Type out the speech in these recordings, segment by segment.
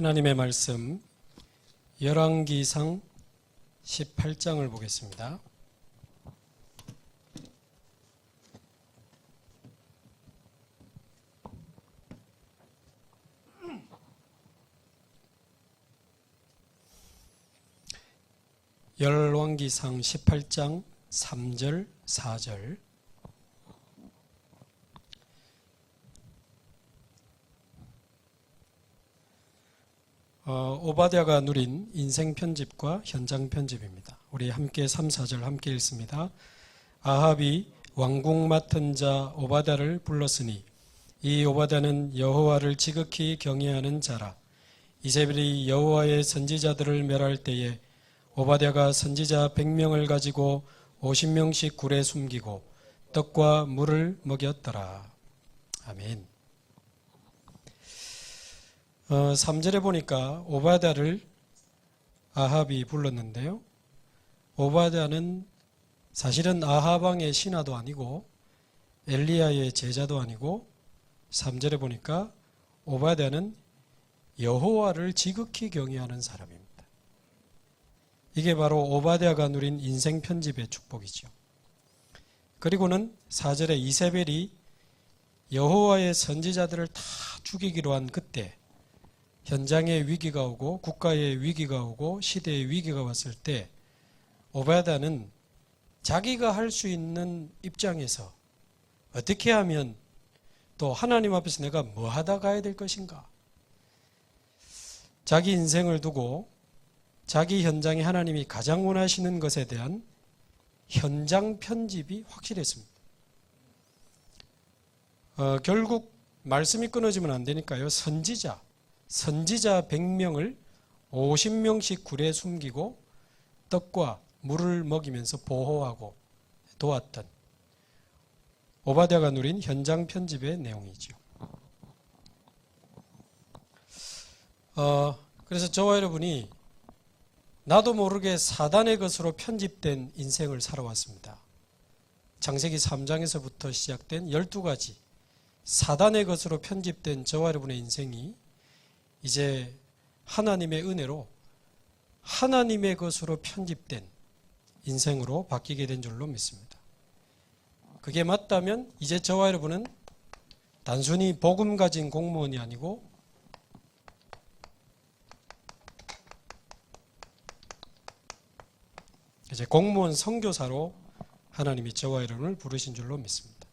하나님의 말씀 열왕기상 18장을 보겠습니다. 열왕기상 18장 3절 4절. 오바댜가 누린 인생 편집과 현장 편집입니다. 우리 함께 3, 4절 함께 읽습니다. 아합이 왕궁 맡은 자 오바댜를 불렀으니 이 오바댜는 여호와를 지극히 경외하는 자라. 이세벨이 여호와의 선지자들을 멸할 때에 오바댜가 선지자 100명을 가지고 50명씩 굴에 숨기고 떡과 물을 먹였더라. 아멘. 3절에 보니까 오바댜를 아합이 불렀는데요. 오바댜는 사실은 아합 왕의 신하도 아니고 엘리야의 제자도 아니고 3절에 보니까 오바댜는 여호와를 지극히 경외하는 사람입니다. 이게 바로 오바댜가 누린 인생 편집의 축복이죠. 그리고는 4절에 이세벨이 여호와의 선지자들을 다 죽이기로 한 그때 현장의 위기가 오고 국가의 위기가 오고 시대의 위기가 왔을 때 오바댜는 자기가 할 수 있는 입장에서 어떻게 하면 또 하나님 앞에서 내가 뭐 하다 가야 될 것인가, 자기 인생을 두고 자기 현장에 하나님이 가장 원하시는 것에 대한 현장 편집이 확실했습니다. 결국 말씀이 끊어지면 안 되니까요. 선지자 100명을 50명씩 굴에 숨기고 떡과 물을 먹이면서 보호하고 도왔던 오바댜가 누린 현장 편집의 내용이죠. 그래서 저와 여러분이 나도 모르게 사단의 것으로 편집된 인생을 살아왔습니다. 창세기 3장에서부터 시작된 12가지 사단의 것으로 편집된 저와 여러분의 인생이 이제 하나님의 은혜로 하나님의 것으로 편집된 인생으로 바뀌게 된 줄로 믿습니다. 그게 맞다면 이제 저와 여러분은 단순히 복음 가진 공무원이 아니고 이제 공무원 선교사로 하나님이 저와 여러분을 부르신 줄로 믿습니다.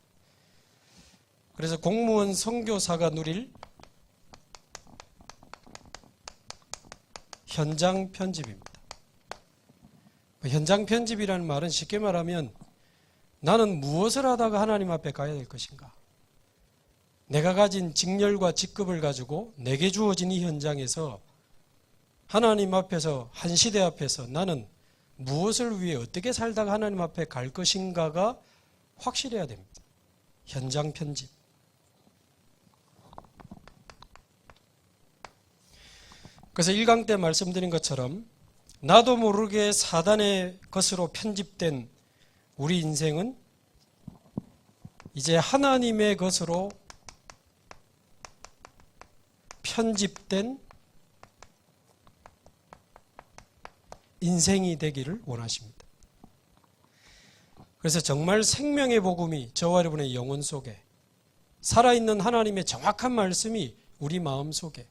그래서 공무원 선교사가 누릴 현장 편집입니다. 현장 편집이라는 말은 쉽게 말하면 나는 무엇을 하다가 하나님 앞에 가야 될 것인가? 내가 가진 직렬과 직급을 가지고 내게 주어진 이 현장에서 하나님 앞에서 한 시대 앞에서 나는 무엇을 위해 어떻게 살다가 하나님 앞에 갈 것인가가 확실해야 됩니다. 현장 편집. 그래서 1강 때 말씀드린 것처럼 나도 모르게 사단의 것으로 편집된 우리 인생은 이제 하나님의 것으로 편집된 인생이 되기를 원하십니다. 그래서 정말 생명의 복음이 저와 여러분의 영혼 속에 살아있는 하나님의 정확한 말씀이 우리 마음 속에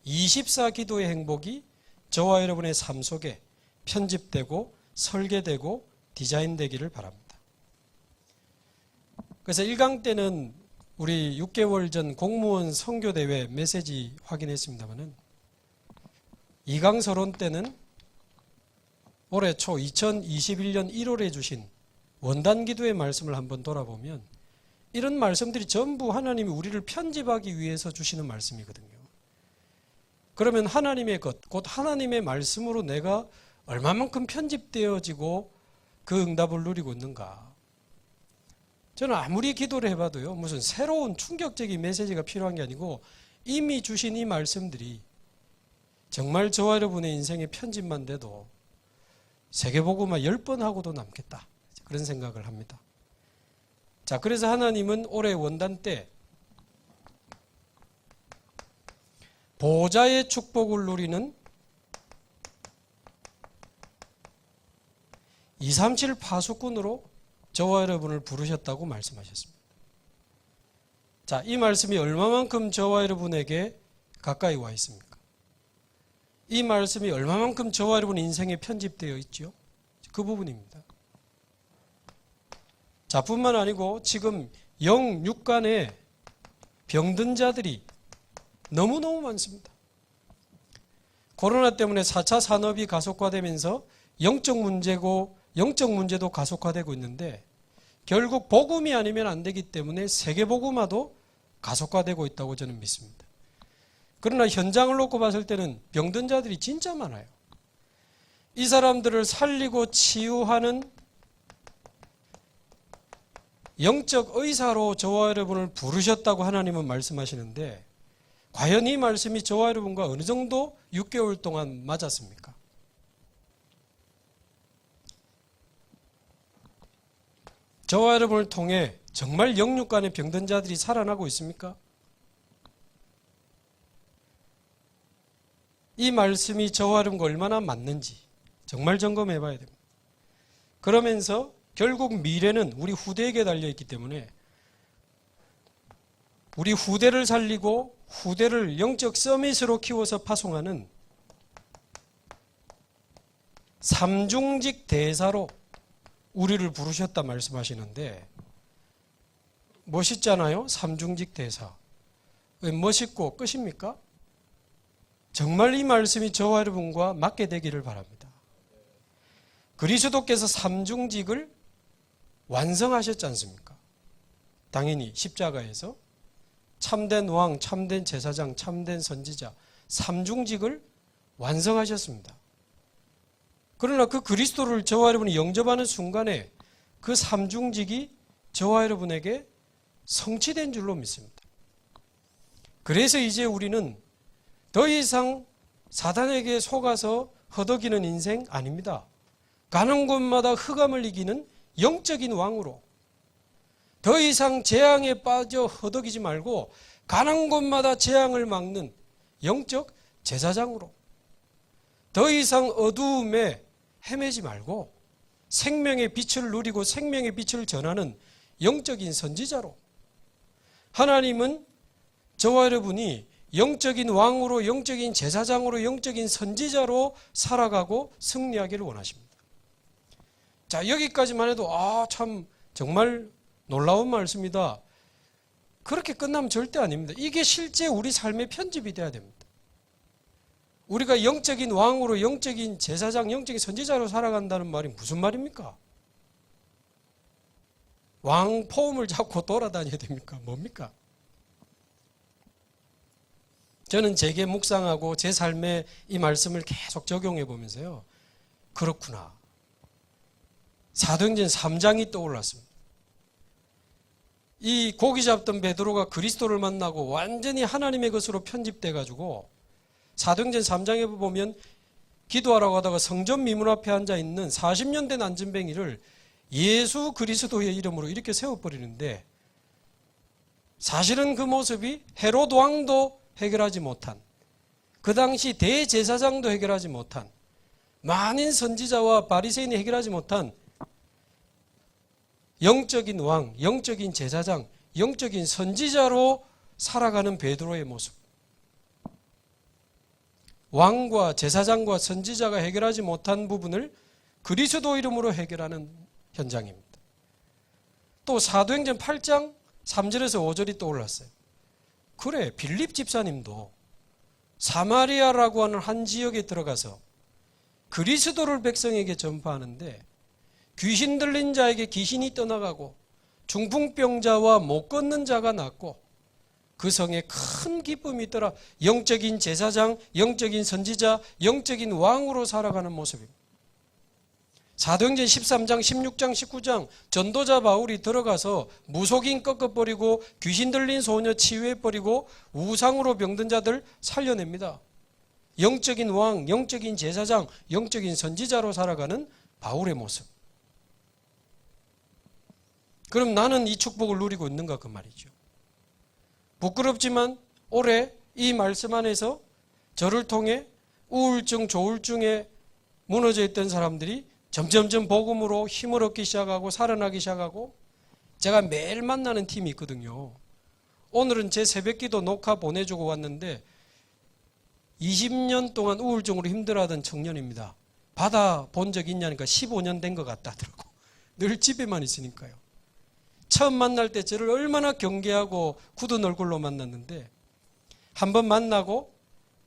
24기도의 행복이 저와 여러분의 삶 속에 편집되고 설계되고 디자인되기를 바랍니다. 그래서 1강 때는 우리 6개월 전 공무원 선교대회 메시지 확인했습니다만 2강 서론 때는 올해 초 2021년 1월에 주신 원단기도의 말씀을 한번 돌아보면 이런 말씀들이 전부 하나님이 우리를 편집하기 위해서 주시는 말씀이거든요. 그러면 하나님의 것, 곧 하나님의 말씀으로 내가 얼마만큼 편집되어지고 그 응답을 누리고 있는가? 저는 아무리 기도를 해봐도요, 무슨 새로운 충격적인 메시지가 필요한 게 아니고 이미 주신 이 말씀들이 정말 저와 여러분의 인생의 편집만 돼도 세계복음화 10번 하고도 남겠다. 그런 생각을 합니다. 자, 그래서 하나님은 올해 원단 때 보좌의 축복을 누리는 237 파수꾼으로 저와 여러분을 부르셨다고 말씀하셨습니다. 자, 이 말씀이 얼마만큼 저와 여러분에게 가까이 와 있습니까? 이 말씀이 얼마만큼 저와 여러분 인생에 편집되어 있죠? 그 부분입니다. 자, 뿐만 아니고 지금 영육간에 병든 자들이 너무너무 많습니다. 코로나 때문에 4차 산업이 가속화되면서 영적 문제도 가속화되고 있는데 결국 복음이 아니면 안 되기 때문에 세계복음화도 가속화되고 있다고 저는 믿습니다. 그러나 현장을 놓고 봤을 때는 병든 자들이 진짜 많아요. 이 사람들을 살리고 치유하는 영적 의사로 저와 여러분을 부르셨다고 하나님은 말씀하시는데 과연 이 말씀이 저와 여러분과 어느 정도 6개월 동안 맞았습니까? 저와 여러분을 통해 정말 영육간의 병든 자들이 살아나고 있습니까? 이 말씀이 저와 여러분과 얼마나 맞는지 정말 점검해 봐야 됩니다. 그러면서 결국 미래는 우리 후대에게 달려있기 때문에 우리 후대를 살리고 후대를 영적 서밋으로 키워서 파송하는 삼중직 대사로 우리를 부르셨다 말씀하시는데 멋있잖아요. 삼중직 대사. 왜 멋있고 끝입니까? 정말 이 말씀이 저와 여러분과 맞게 되기를 바랍니다. 그리스도께서 삼중직을 완성하셨지 않습니까? 당연히 십자가에서 참된 왕, 참된 제사장, 참된 선지자 삼중직을 완성하셨습니다. 그러나 그 그리스도를 저와 여러분이 영접하는 순간에 그 삼중직이 저와 여러분에게 성취된 줄로 믿습니다. 그래서 이제 우리는 더 이상 사단에게 속아서 허덕이는 인생 아닙니다. 가는 곳마다 흑암을 이기는 영적인 왕으로 더 이상 재앙에 빠져 허덕이지 말고 가는 곳마다 재앙을 막는 영적 제사장으로 더 이상 어두움에 헤매지 말고 생명의 빛을 누리고 생명의 빛을 전하는 영적인 선지자로 하나님은 저와 여러분이 영적인 왕으로 영적인 제사장으로 영적인 선지자로 살아가고 승리하기를 원하십니다. 자, 여기까지만 해도 참 정말 놀라운 말씀이다. 그렇게 끝나면 절대 아닙니다. 이게 실제 우리 삶의 편집이 돼야 됩니다. 우리가 영적인 왕으로 영적인 제사장, 영적인 선지자로 살아간다는 말이 무슨 말입니까? 왕 포음을 잡고 돌아다녀야 됩니까? 뭡니까? 저는 제게 묵상하고 제 삶에 이 말씀을 계속 적용해 보면서요. 그렇구나. 사도행전 3장이 떠올랐습니다. 이 고기 잡던 베드로가 그리스도를 만나고 완전히 하나님의 것으로 편집돼 가지고 사도행전 3장에 보면 기도하라고 하다가 성전 미문 앞에 앉아 있는 40년 된 안전뱅이를 예수 그리스도의 이름으로 이렇게 세워버리는데 사실은 그 모습이 헤롯 왕도 해결하지 못한 그 당시 대제사장도 해결하지 못한 많은 선지자와 바리새인이 해결하지 못한 영적인 왕, 영적인 제사장, 영적인 선지자로 살아가는 베드로의 모습. 왕과 제사장과 선지자가 해결하지 못한 부분을 그리스도 이름으로 해결하는 현장입니다. 또 사도행전 8장 3절에서 5절이 떠올랐어요. 그래, 빌립 집사님도 사마리아라고 하는 한 지역에 들어가서 그리스도를 백성에게 전파하는데 귀신 들린 자에게 귀신이 떠나가고 중풍병자와 못 걷는 자가 낫고 그 성에 큰 기쁨이 있더라. 영적인 제사장, 영적인 선지자, 영적인 왕으로 살아가는 모습입니다. 사도행전 13장, 16장, 19장 전도자 바울이 들어가서 무속인 꺾어버리고 귀신 들린 소녀 치유해버리고 우상으로 병든 자들 살려냅니다. 영적인 왕, 영적인 제사장, 영적인 선지자로 살아가는 바울의 모습. 그럼 나는 이 축복을 누리고 있는가 그 말이죠. 부끄럽지만 올해 이 말씀 안에서 저를 통해 우울증, 조울증에 무너져 있던 사람들이 점점점 복음으로 힘을 얻기 시작하고 살아나기 시작하고, 제가 매일 만나는 팀이 있거든요. 오늘은 제 새벽기도 녹화 보내주고 왔는데 20년 동안 우울증으로 힘들어하던 청년입니다. 받아본 적 있냐니까 15년 된 것 같다 하더라고. 늘 집에만 있으니까요. 처음 만날 때 저를 얼마나 경계하고 굳은 얼굴로 만났는데 한번 만나고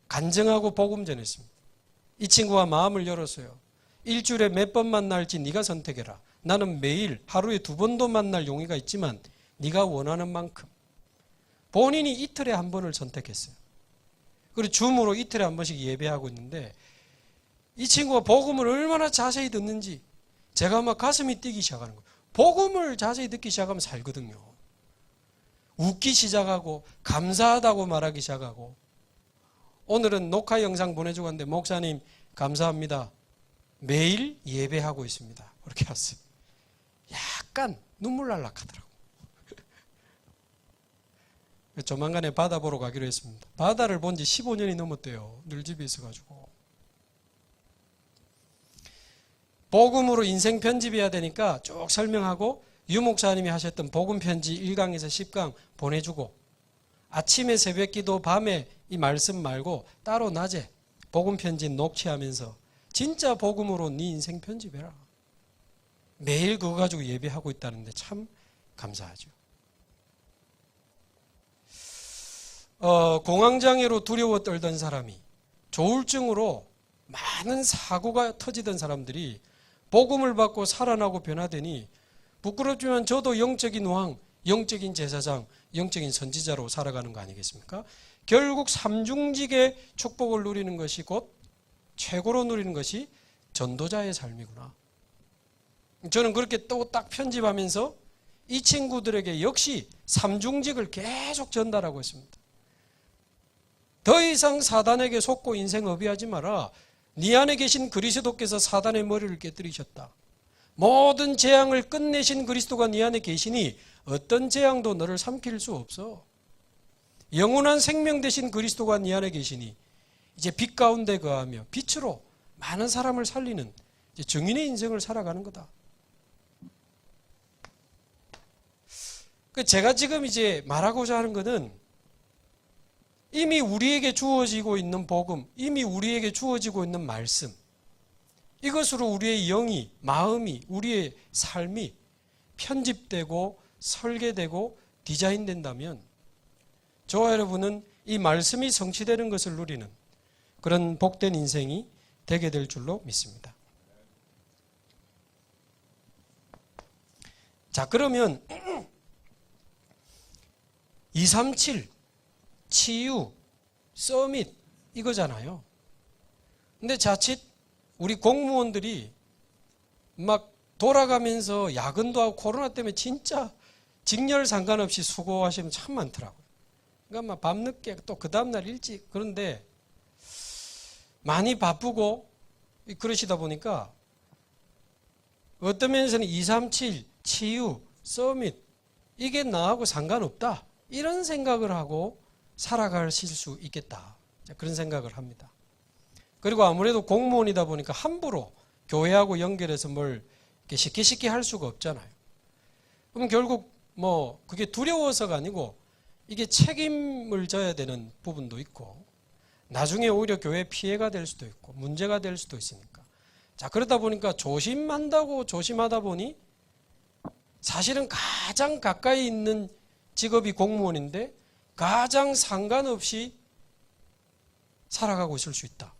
간증하고 복음 전했습니다. 이 친구가 마음을 열었어요. 일주일에 몇 번 만날지 네가 선택해라. 나는 매일 하루에 2번도 만날 용의가 있지만 네가 원하는 만큼. 본인이 이틀에 한 번을 선택했어요. 그리고 줌으로 이틀에 한 번씩 예배하고 있는데 이 친구가 복음을 얼마나 자세히 듣는지 제가 막 가슴이 뛰기 시작하는 거예요. 복음을 자세히 듣기 시작하면 살거든요. 웃기 시작하고 감사하다고 말하기 시작하고, 오늘은 녹화 영상 보내주고 왔는데 목사님 감사합니다. 매일 예배하고 있습니다. 그렇게 왔어요. 약간 눈물 날락 하더라고요. 조만간에 바다 보러 가기로 했습니다. 바다를 본 지 15년이 넘었대요. 늘 집에 있어가지고. 복음으로 인생 편집해야 되니까 쭉 설명하고 유 목사님이 하셨던 복음 편지 1강에서 10강 보내주고, 아침에 새벽기도 밤에 이 말씀 말고 따로 낮에 복음 편지 녹취하면서 진짜 복음으로 네 인생 편집해라. 매일 그거 가지고 예배하고 있다는데 참 감사하죠. 공황장애로 두려워 떨던 사람이, 조울증으로 많은 사고가 터지던 사람들이 복음을 받고 살아나고 변화되니 부끄럽지만 저도 영적인 왕, 영적인 제사장, 영적인 선지자로 살아가는 거 아니겠습니까? 결국 삼중직의 축복을 누리는 것이 곧 최고로 누리는 것이 전도자의 삶이구나. 저는 그렇게 또 딱 편집하면서 이 친구들에게 역시 삼중직을 계속 전달하고 있습니다. 더 이상 사단에게 속고 인생 어비하지 마라. 네 안에 계신 그리스도께서 사단의 머리를 깨뜨리셨다. 모든 재앙을 끝내신 그리스도가 네 안에 계시니 어떤 재앙도 너를 삼킬 수 없어. 영원한 생명 되신 그리스도가 네 안에 계시니 이제 빛 가운데 거하며 빛으로 많은 사람을 살리는 증인의 인생을 살아가는 거다. 제가 지금 이제 말하고자 하는 것은 이미 우리에게 주어지고 있는 복음, 이미 우리에게 주어지고 있는 말씀, 이것으로 우리의 영이, 마음이, 우리의 삶이 편집되고 설계되고 디자인된다면 저와 여러분은 이 말씀이 성취되는 것을 누리는 그런 복된 인생이 되게 될 줄로 믿습니다. 자, 그러면 237 치유, 서밋 이거잖아요. 근데 자칫 우리 공무원들이 막 돌아가면서 야근도 하고 코로나 때문에 진짜 직렬 상관없이 수고하시면 참 많더라고요. 그러니까 막 밤늦게 또 그 다음날 일찍, 그런데 많이 바쁘고 그러시다 보니까 어떤 면에서는 237 치유, 서밋 이게 나하고 상관없다 이런 생각을 하고 살아가실 수 있겠다. 그런 생각을 합니다. 그리고 아무래도 공무원이다 보니까 함부로 교회하고 연결해서 뭘 쉽게 할 수가 없잖아요. 그럼 결국 뭐 그게 두려워서가 아니고 이게 책임을 져야 되는 부분도 있고 나중에 오히려 교회에 피해가 될 수도 있고 문제가 될 수도 있으니까. 자, 그러다 보니까 조심한다고 조심하다 보니 사실은 가장 가까이 있는 직업이 공무원인데 가장 상관없이 살아가고 있을 수 있다.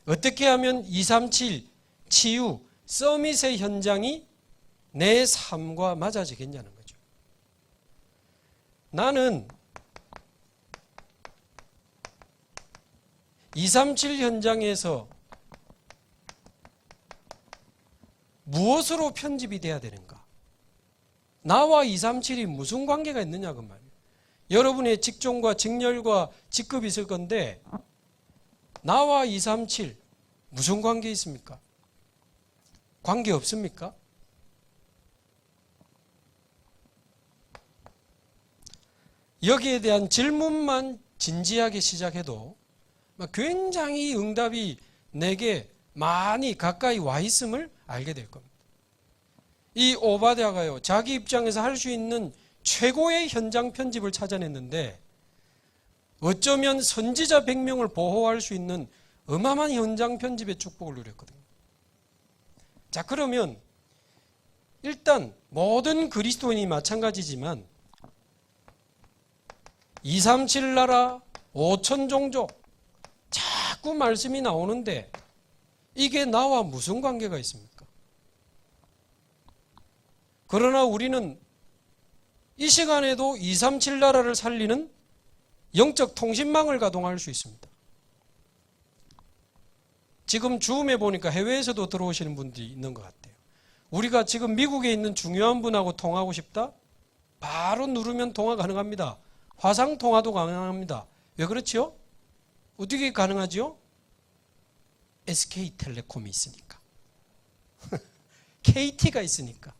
어떻게 하면 237 치유 서밋의 현장이 내 삶과 맞아지겠냐는 거죠. 나는 237 현장에서 무엇으로 편집이 돼야 되는가? 나와 237이 무슨 관계가 있느냐 그 말이에요. 여러분의 직종과 직렬과 직급이 있을 건데 나와 237 무슨 관계 있습니까? 관계 없습니까? 여기에 대한 질문만 진지하게 시작해도 굉장히 응답이 내게 많이 가까이 와 있음을 알게 될 겁니다. 이 오바댜가요, 자기 입장에서 할 수 있는 최고의 현장 편집을 찾아냈는데 어쩌면 선지자 100명을 보호할 수 있는 어마어마한 현장 편집의 축복을 누렸거든요. 자, 그러면 일단 모든 그리스도인이 마찬가지지만 237 나라 5천 종족 자꾸 말씀이 나오는데 이게 나와 무슨 관계가 있습니까? 그러나 우리는 이 시간에도 237 나라를 살리는 영적 통신망을 가동할 수 있습니다. 지금 줌에 보니까 해외에서도 들어오시는 분들이 있는 것 같아요. 우리가 지금 미국에 있는 중요한 분하고 통화하고 싶다? 바로 누르면 통화 가능합니다. 화상 통화도 가능합니다. 왜 그렇지요? 어떻게 가능하지요? SK텔레콤이 있으니까. KT가 있으니까.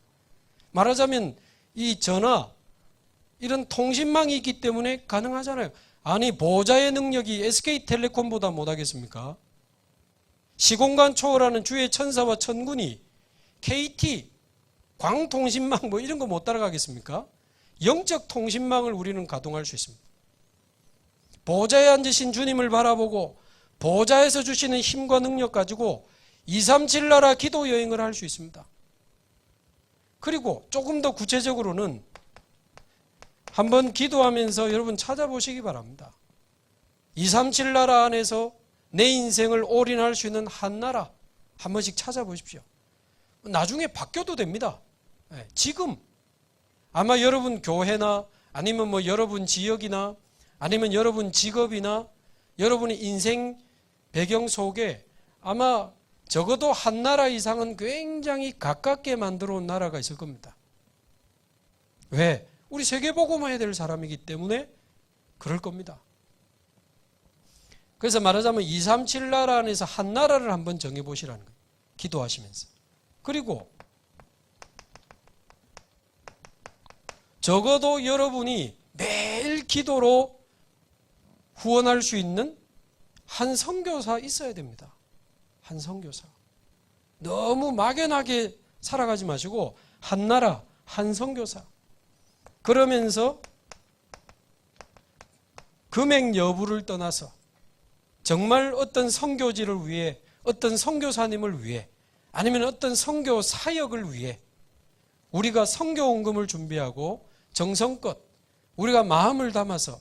말하자면 이 전화, 이런 통신망이 있기 때문에 가능하잖아요. 아니, 보좌의 능력이 SK텔레콤보다 못하겠습니까? 시공간 초월하는 주의 천사와 천군이 KT, 광통신망 뭐 이런 거 못 따라가겠습니까? 영적 통신망을 우리는 가동할 수 있습니다. 보좌에 앉으신 주님을 바라보고 보좌에서 주시는 힘과 능력 가지고 237 나라 기도 여행을 할 수 있습니다. 그리고 조금 더 구체적으로는 한번 기도하면서 여러분 찾아보시기 바랍니다. 237 나라 안에서 내 인생을 올인할 수 있는 한 나라 한 번씩 찾아보십시오. 나중에 바뀌어도 됩니다. 지금 아마 여러분 교회나 아니면 뭐 여러분 지역이나 아니면 여러분 직업이나 여러분의 인생 배경 속에 아마 적어도 한 나라 이상은 굉장히 가깝게 만들어 온 나라가 있을 겁니다. 왜? 우리 세계복음화해야 될 사람이기 때문에 그럴 겁니다. 그래서 말하자면 237 나라 안에서 한 나라를 한번 정해보시라는 거예요. 기도하시면서. 그리고 적어도 여러분이 매일 기도로 후원할 수 있는 한 선교사 있어야 됩니다. 한 선교사. 너무 막연하게 살아가지 마시고 한 나라, 한 선교사. 그러면서 금액 여부를 떠나서 정말 어떤 선교지를 위해, 어떤 선교사님을 위해, 아니면 어떤 선교 사역을 위해 우리가 선교원금을 준비하고 정성껏 우리가 마음을 담아서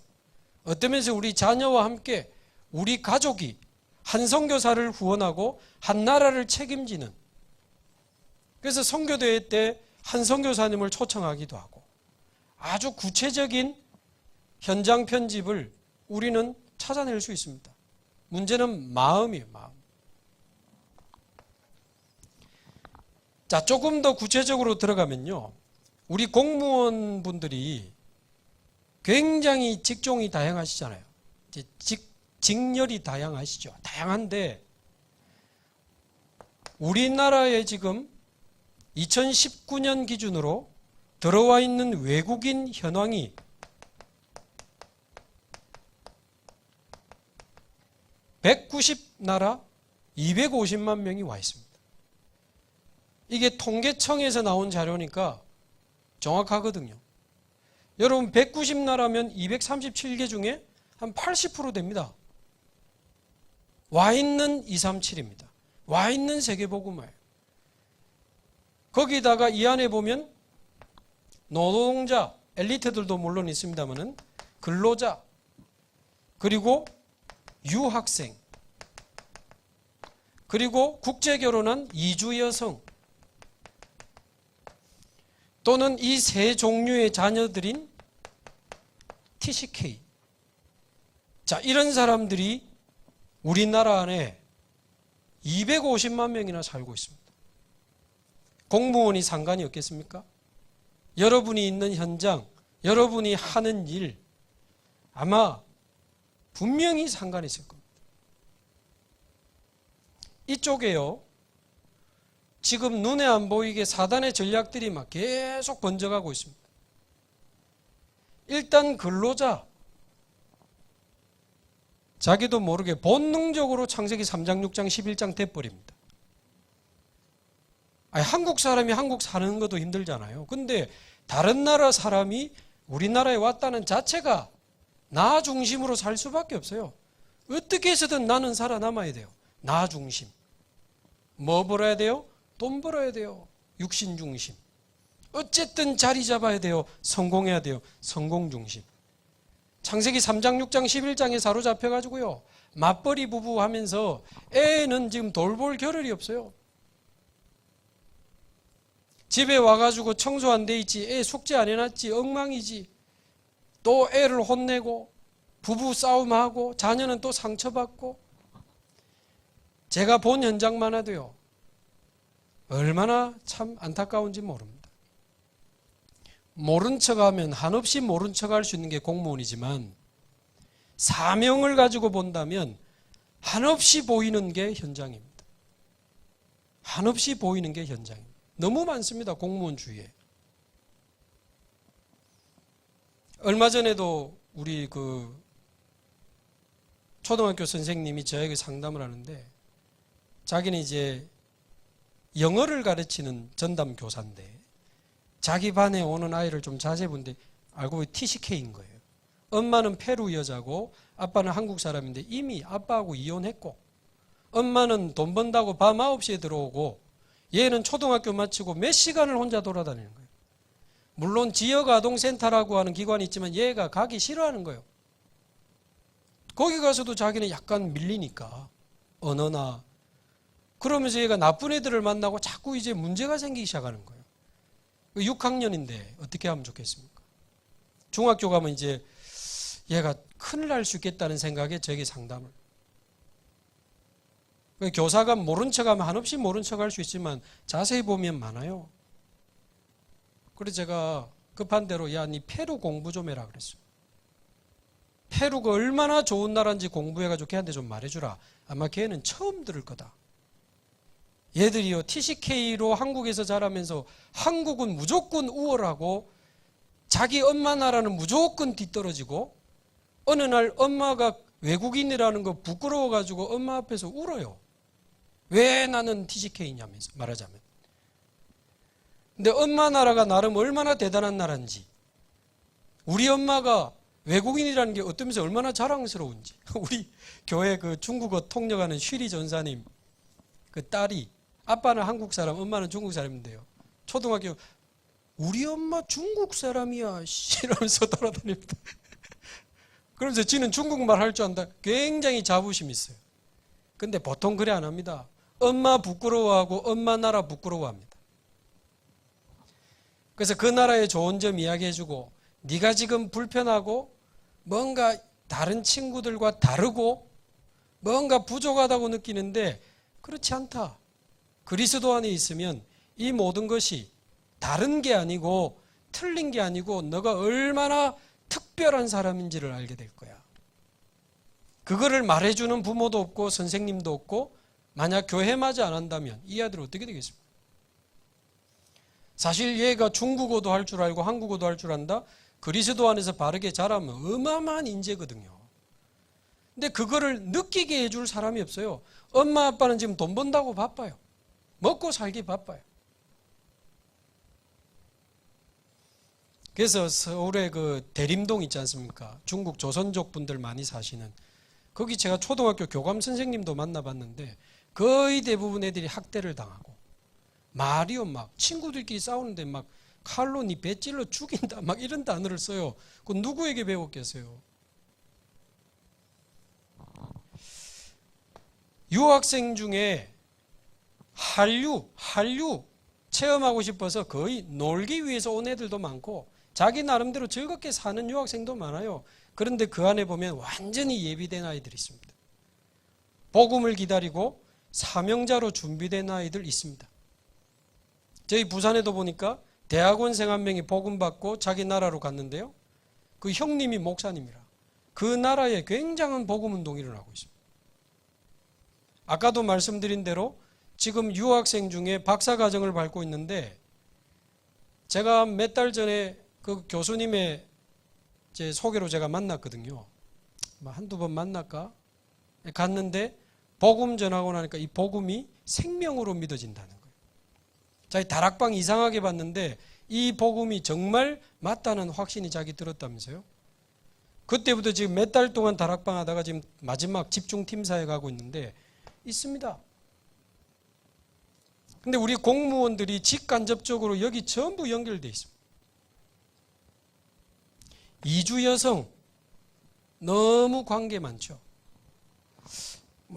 어떤 면에서 우리 자녀와 함께 우리 가족이 한 선교사를 후원하고 한 나라를 책임지는, 그래서 선교대회 때 한 선교사님을 초청하기도 하고 아주 구체적인 현장 편집을 우리는 찾아낼 수 있습니다. 문제는 마음이에요. 마음. 자, 조금 더 구체적으로 들어가면요, 우리 공무원분들이 굉장히 직종이 다양하시잖아요. 직렬이 다양하시죠. 다양한데 우리나라에 지금 2019년 기준으로 들어와 있는 외국인 현황이 190나라 250만 명이 와 있습니다. 이게 통계청에서 나온 자료니까 정확하거든요. 여러분 190나라면 237개 중에 한 80% 됩니다. 와 있는 237입니다. 와 있는 세계복음화예요. 거기다가 이 안에 보면 노동자, 엘리트들도 물론 있습니다만은 근로자, 그리고 유학생, 그리고 국제결혼한 이주 여성, 또는 이 세 종류의 자녀들인 TCK. 자, 이런 사람들이 우리나라 안에 250만 명이나 살고 있습니다. 공무원이 상관이 없겠습니까? 여러분이 있는 현장, 여러분이 하는 일, 아마 분명히 상관이 있을 겁니다. 이쪽에요, 지금 눈에 안 보이게 사단의 전략들이 막 계속 번져가고 있습니다. 일단 근로자, 자기도 모르게 본능적으로 창세기 3장, 6장, 11장 돼버립니다. 아니, 한국 사람이 한국 사는 것도 힘들잖아요. 근데 다른 나라 사람이 우리나라에 왔다는 자체가 나 중심으로 살 수밖에 없어요. 어떻게 해서든 나는 살아남아야 돼요. 나 중심. 뭐 벌어야 돼요? 돈 벌어야 돼요. 육신 중심. 어쨌든 자리 잡아야 돼요. 성공해야 돼요. 성공 중심. 창세기 3장, 6장, 11장에 사로잡혀가지고요. 맞벌이 부부 하면서 애는 지금 돌볼 겨를이 없어요. 집에 와가지고 청소 안 돼 있지, 애 숙제 안 해놨지, 엉망이지. 또 애를 혼내고 부부 싸움하고 자녀는 또 상처받고. 제가 본 현장만 해도요. 얼마나 참 안타까운지 모릅니다. 모른 척하면 한없이 모른 척할 수 있는 게 공무원이지만 사명을 가지고 본다면 한없이 보이는 게 현장입니다. 한없이 보이는 게 현장입니다. 너무 많습니다. 공무원 주위에. 얼마 전에도 우리 그 초등학교 선생님이 저에게 상담을 하는데 자기는 이제 영어를 가르치는 전담 교사인데 자기 반에 오는 아이를 좀 자세히 보는데 알고 보니 TCK인 거예요. 엄마는 페루 여자고 아빠는 한국 사람인데 이미 아빠하고 이혼했고 엄마는 돈 번다고 밤 9시에 들어오고 얘는 초등학교 마치고 몇 시간을 혼자 돌아다니는 거예요. 물론 지역아동센터라고 하는 기관이 있지만 얘가 가기 싫어하는 거예요. 거기 가서도 자기는 약간 밀리니까 언어나 그러면서 얘가 나쁜 애들을 만나고 자꾸 이제 문제가 생기기 시작하는 거예요. 6학년인데 어떻게 하면 좋겠습니까? 중학교 가면 이제 얘가 큰일 날 수 있겠다는 생각에 저에게 상담을. 교사가 모른 척하면 한없이 모른 척할 수 있지만 자세히 보면 많아요. 그래서 제가 급한 대로 야, 니 페루 공부 좀 해라 그랬어요. 페루가 얼마나 좋은 나라인지 공부해가지고 걔한테 좀 말해주라. 아마 걔는 처음 들을 거다. 얘들이요 TCK로 한국에서 자라면서 한국은 무조건 우월하고 자기 엄마 나라는 무조건 뒤떨어지고 어느 날 엄마가 외국인이라는 거 부끄러워가지고 엄마 앞에서 울어요. 왜 나는 TCK냐면서 말하자면. 근데 엄마 나라가 나름 얼마나 대단한 나라인지 우리 엄마가 외국인이라는 게 어떠면서 얼마나 자랑스러운지 우리 교회 그 중국어 통역하는 쉬리 전사님 그 딸이 아빠는 한국 사람, 엄마는 중국 사람인데요. 초등학교 우리 엄마 중국 사람이야 이러면서 돌아다닙니다. 그러면서 지는 중국말 할 줄 안다. 굉장히 자부심 있어요. 근데 보통 그래 안 합니다. 엄마 부끄러워하고 엄마 나라 부끄러워합니다. 그래서 그 나라의 좋은 점 이야기해주고 네가 지금 불편하고 뭔가 다른 친구들과 다르고 뭔가 부족하다고 느끼는데 그렇지 않다. 그리스도 안에 있으면 이 모든 것이 다른 게 아니고 틀린 게 아니고 너가 얼마나 특별한 사람인지를 알게 될 거야. 그거를 말해주는 부모도 없고 선생님도 없고 만약 교회마저 안 한다면 이 아들 어떻게 되겠습니까? 사실 얘가 중국어도 할 줄 알고 한국어도 할 줄 안다. 그리스도 안에서 바르게 자라면 어마어마한 인재거든요. 근데 그거를 느끼게 해줄 사람이 없어요. 엄마 아빠는 지금 돈 번다고 바빠요. 먹고 살기 바빠요. 그래서 서울에 그 대림동 있지 않습니까? 중국 조선족 분들 많이 사시는 거기 제가 초등학교 교감 선생님도 만나봤는데 거의 대부분 애들이 학대를 당하고 말이요 막 친구들끼리 싸우는데 막 칼로 니 배 찔러 죽인다 막 이런 단어를 써요. 그 누구에게 배웠겠어요? 유학생 중에 한류 체험하고 싶어서 거의 놀기 위해서 온 애들도 많고 자기 나름대로 즐겁게 사는 유학생도 많아요. 그런데 그 안에 보면 완전히 예비된 아이들이 있습니다. 복음을 기다리고 사명자로 준비된 아이들 있습니다. 저희 부산에도 보니까 대학원생 한 명이 복음 받고 자기 나라로 갔는데요. 그 형님이 목사님이라 그 나라에 굉장한 복음 운동이 일어나고 있습니다. 아까도 말씀드린 대로 지금 유학생 중에 박사과정을 밟고 있는데 제가 몇 달 전에 그 교수님의 제 소개로 제가 만났거든요. 한두 번 만날까? 갔는데 복음 전하고 나니까 이 복음이 생명으로 믿어진다는 거예요. 자기 다락방 이상하게 봤는데 이 복음이 정말 맞다는 확신이 자기 들었다면서요. 그때부터 지금 몇 달 동안 다락방 하다가 지금 마지막 집중팀사에 가고 있는데 있습니다. 근데 우리 공무원들이 직간접적으로 여기 전부 연결되어 있습니다. 이주 여성 너무 관계 많죠.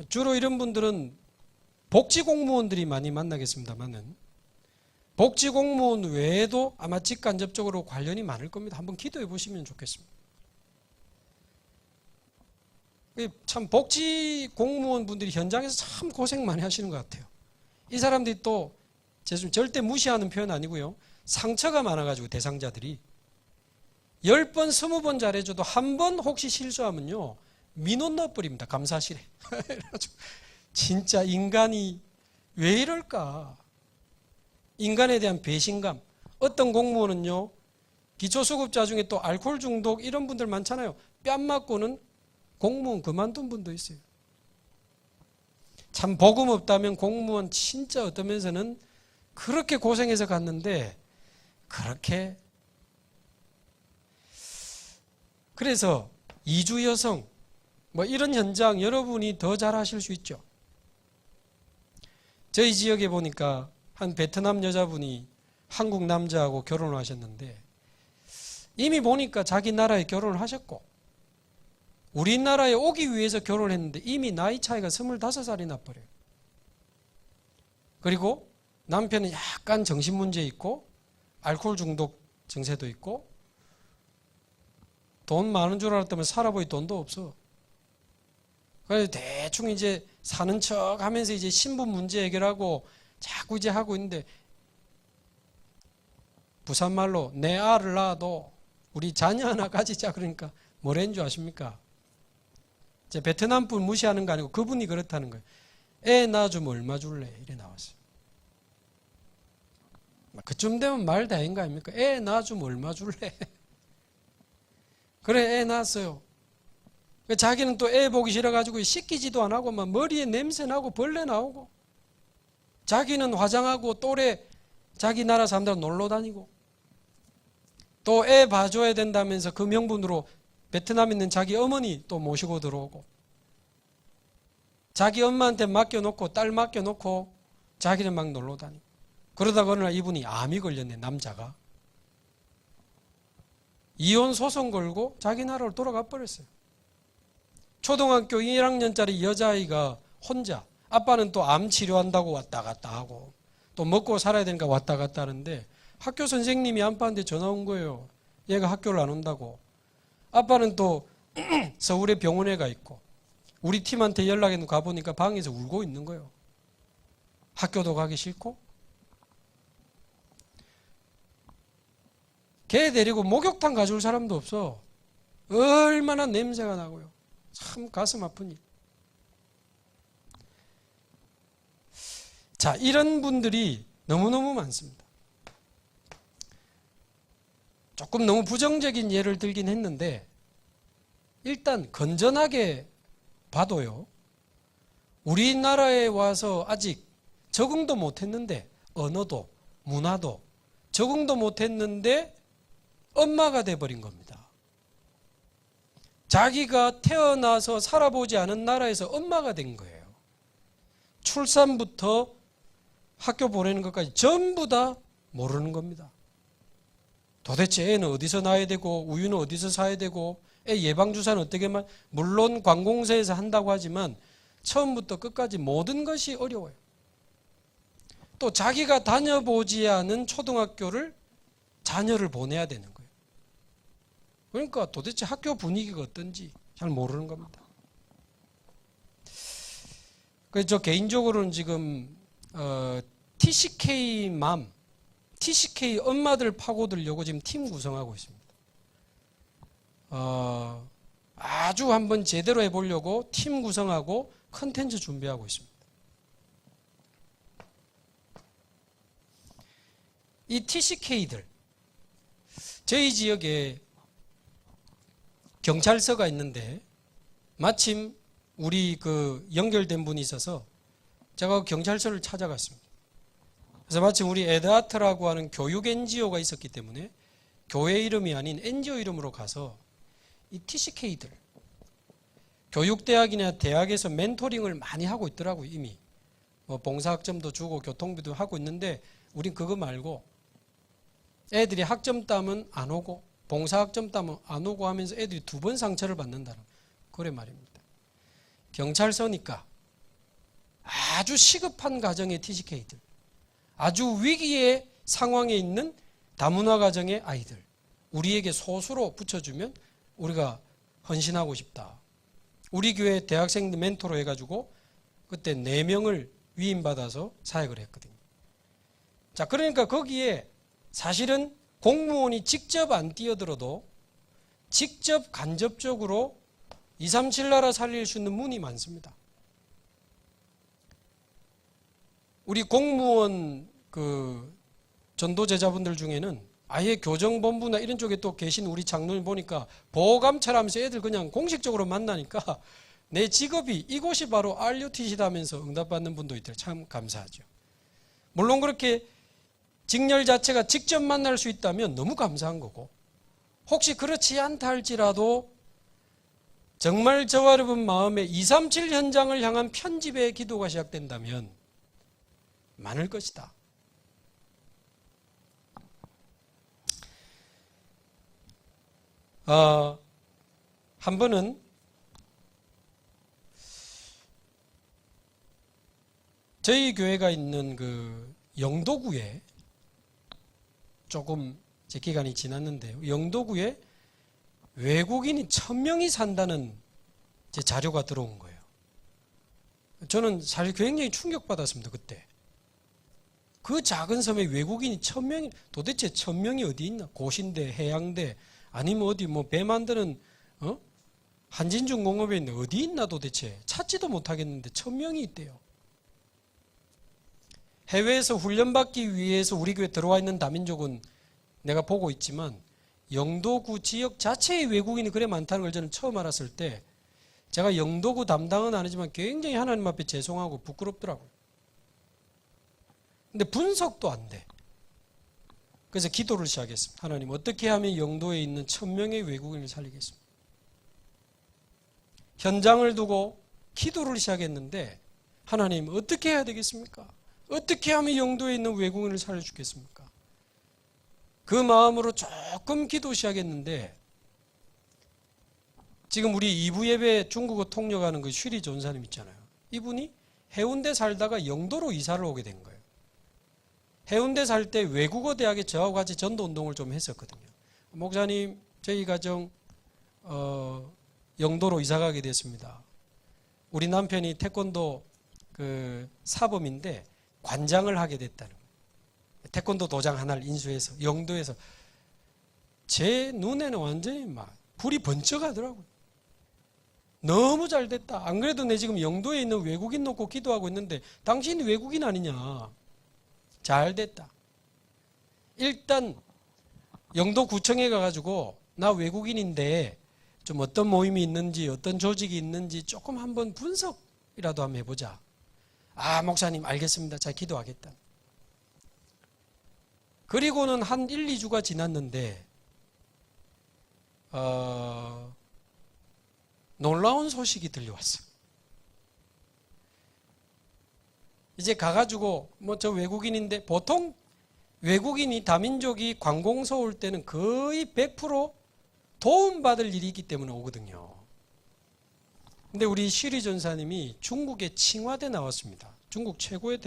주로 이런 분들은 복지공무원들이 많이 만나겠습니다만은 복지공무원 외에도 아마 직간접적으로 관련이 많을 겁니다. 한번 기도해 보시면 좋겠습니다. 참 복지공무원 분들이 현장에서 참 고생 많이 하시는 것 같아요. 이 사람들이 또 절대 무시하는 표현 아니고요. 상처가 많아가지고 대상자들이 10번, 20번 잘해줘도 한 번 혹시 실수하면요. 민원 넣어버립니다. 감사실에. 진짜 인간이 왜 이럴까? 인간에 대한 배신감. 어떤 공무원은요. 기초수급자 중에 또 알코올 중독 이런 분들 많잖아요. 뺨 맞고는 공무원 그만둔 분도 있어요. 참 복음 없다면 공무원 진짜 어떤 면에서는 그렇게 고생해서 갔는데 그렇게 그래서 이주 여성 이런 현장 여러분이 더 잘하실 수 있죠. 저희 지역에 보니까 한 베트남 여자분이 한국 남자하고 결혼을 하셨는데 이미 보니까 자기 나라에 결혼을 하셨고 우리나라에 오기 위해서 결혼을 했는데 이미 나이 차이가 25살이 나버려요. 그리고 남편은 약간 정신문제 있고 알코올 중독 증세도 있고 돈 많은 줄 알았더니 살아보니 돈도 없어. 그래서 대충 이제 사는 척 하면서 이제 신분 문제 해결하고 자꾸 이제 하고 있는데 부산말로 내 알을 낳아도 우리 자녀 하나 가지자 그러니까 뭐라는 줄 아십니까? 제 베트남 분 무시하는 거 아니고 그분이 그렇다는 거예요. 애 낳아주면 얼마 줄래? 이래 나왔어요. 그쯤 되면 말 다인 거 아닙니까? 애 낳아주면 얼마 줄래? 그래 애 낳았어요. 자기는 또 애 보기 싫어가지고 씻기지도 안 하고 막 머리에 냄새 나고 벌레 나오고 자기는 화장하고 또래 자기 나라 사람들 놀러 다니고 또 애 봐줘야 된다면서 그 명분으로 베트남에 있는 자기 어머니 또 모시고 들어오고 자기 엄마한테 맡겨놓고 딸 맡겨놓고 자기는 막 놀러 다니고 그러다가 어느 날 이분이 암이 걸렸네. 남자가 이혼 소송 걸고 자기 나라로 돌아가 버렸어요. 초등학교 1학년짜리 여자아이가 혼자 아빠는 또 암 치료한다고 왔다 갔다 하고 또 먹고 살아야 되니까 왔다 갔다 하는데 학교 선생님이 아빠한테 전화 온 거예요. 얘가 학교를 안 온다고. 아빠는 또 서울에 병원에 가 있고 우리 팀한테 연락해서 가보니까 방에서 울고 있는 거예요. 학교도 가기 싫고 걔 데리고 목욕탕 가줄 사람도 없어. 얼마나 냄새가 나고요. 참 가슴 아픈 일. 자, 이런 분들이 너무너무 많습니다. 조금 너무 부정적인 예를 들긴 했는데 일단 건전하게 봐도요. 우리나라에 와서 아직 적응도 못했는데 언어도 문화도 적응도 못했는데 엄마가 돼버린 겁니다. 자기가 태어나서 살아보지 않은 나라에서 엄마가 된 거예요. 출산부터 학교 보내는 것까지 전부 다 모르는 겁니다. 도대체 애는 어디서 낳아야 되고 우유는 어디서 사야 되고 애 예방주사는 어떻게 물론 관공서에서 한다고 하지만 처음부터 끝까지 모든 것이 어려워요. 또 자기가 다녀보지 않은 초등학교를 자녀를 보내야 되는 거예요. 그러니까 도대체 학교 분위기가 어떤지 잘 모르는 겁니다. 그래서 저 개인적으로는 지금 TCK TCK 엄마들 파고들려고 지금 팀 구성하고 있습니다. 아주 한번 제대로 해보려고 팀 구성하고 컨텐츠 준비하고 있습니다. 이 TCK들 저희 지역에 경찰서가 있는데 마침 우리 그 연결된 분이 있어서 제가 경찰서를 찾아갔습니다. 그래서 마침 우리 에드하트라고 하는 교육 NGO가 있었기 때문에 교회 이름이 아닌 NGO 이름으로 가서 이 TCK들, 교육대학이나 대학에서 멘토링을 많이 하고 있더라고요. 이미 뭐 봉사학점도 주고 교통비도 하고 있는데 우린 그거 말고 애들이 학점 따면 안 오고 봉사학점 따면 안 오고 하면서 애들이 2번 상처를 받는다는 그래 말입니다. 경찰서니까 아주 시급한 가정의 TCK들, 아주 위기의 상황에 있는 다문화 가정의 아이들, 우리에게 소수로 붙여주면 우리가 헌신하고 싶다. 우리 교회 대학생들 멘토로 해가지고 그때 4명을 위임받아서 사역을 했거든요. 자, 그러니까 거기에 사실은 공무원이 직접 안 뛰어들어도 직접 간접적으로 237 나라 살릴 수 있는 문이 많습니다. 우리 공무원 그 전도제자분들 중에는 아예 교정본부나 이런 쪽에 또 계신 우리 장로님 보니까 보호감찰 하면서 애들 그냥 공식적으로 만나니까 내 직업이 이곳이 바로 RUTC다면서 응답받는 분도 있더라고요. 참 감사하죠. 물론 그렇게 직렬 자체가 직접 만날 수 있다면 너무 감사한 거고, 혹시 그렇지 않다 할지라도 정말 저와 여러분 마음에 237 현장을 향한 편집의 기도가 시작된다면 많을 것이다. 한 번은 저희 교회가 있는 그 영도구에 조금 제 기간이 지났는데요. 영도구에 외국인이 1000명이 산다는 제 자료가 들어온 거예요. 저는 사실 굉장히 충격받았습니다. 그때. 그 작은 섬에 외국인이 1000명이, 도대체 1000명이 어디 있나? 고신대, 해양대, 아니면 어디 뭐 배 만드는 한진중공업에 있는 어디 있나 도대체 찾지도 못하겠는데 1000명이 있대요. 해외에서 훈련받기 위해서 우리 교회에 들어와 있는 다민족은 내가 보고 있지만 영도구 지역 자체의 외국인이 그래 많다는 걸 저는 처음 알았을 때 제가 영도구 담당은 아니지만 굉장히 하나님 앞에 죄송하고 부끄럽더라고요. 근데 분석도 안 돼. 그래서 기도를 시작했습니다. 하나님, 어떻게 하면 영도에 있는 1000명의 외국인을 살리겠습니까? 현장을 두고 기도를 시작했는데 하나님, 어떻게 해야 되겠습니까? 어떻게 하면 영도에 있는 외국인을 살려주겠습니까? 그 마음으로 조금 기도 시작했는데 지금 우리 2부 예배 중국어 통역하는 그 쉬리 전사님 있잖아요. 이분이 해운대 살다가 영도로 이사를 오게 된 거예요. 해운대 살 때 외국어 대학에 저하고 같이 전도 운동을 좀 했었거든요. 목사님, 저희 가정 영도로 이사 가게 됐습니다. 우리 남편이 태권도 그 사범인데 관장을 하게 됐다는 거예요. 태권도 도장 하나를 인수해서 영도에서 제 눈에는 완전히 막 불이 번쩍하더라고요. 너무 잘 됐다. 안 그래도 내 지금 영도에 있는 외국인 놓고 기도하고 있는데 당신이 외국인 아니냐. 잘 됐다. 일단 영도구청에 가가지고 나 외국인인데 좀 어떤 모임이 있는지 어떤 조직이 있는지 조금 한번 분석이라도 한번 해보자. 아, 목사님 알겠습니다. 잘 기도하겠다. 그리고는 한 1, 2주가 지났는데 놀라운 소식이 들려왔어요. 이제 가가지고 뭐 저 외국인인데 보통 외국인이 다민족이 관공서 올 때는 거의 100% 도움받을 일이 있기 때문에 오거든요. 근데 우리 쉬리 전사님이 중국의 칭화대 나왔습니다. 중국 최고의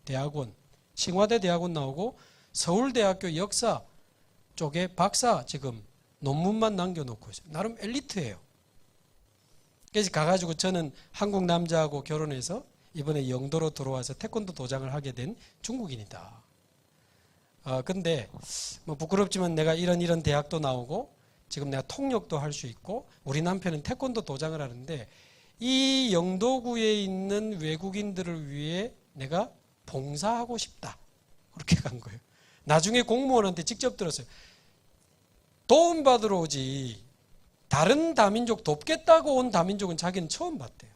대학원, 칭화대 대학원 나오고 서울대학교 역사 쪽에 박사 지금 논문만 남겨놓고 있어요. 나름 엘리트예요. 그래서 가가지고 저는 한국 남자하고 결혼해서 이번에 영도로 들어와서 태권도 도장을 하게 된 중국인이다. 근데 뭐 부끄럽지만 내가 이런 대학도 나오고 지금 내가 통역도 할 수 있고 우리 남편은 태권도 도장을 하는데 이 영도구에 있는 외국인들을 위해 내가 봉사하고 싶다. 그렇게 간 거예요. 나중에 공무원한테 직접 들었어요. 도움받으러 오지 다른 다민족 돕겠다고 온 다민족은 자기는 처음 봤대요.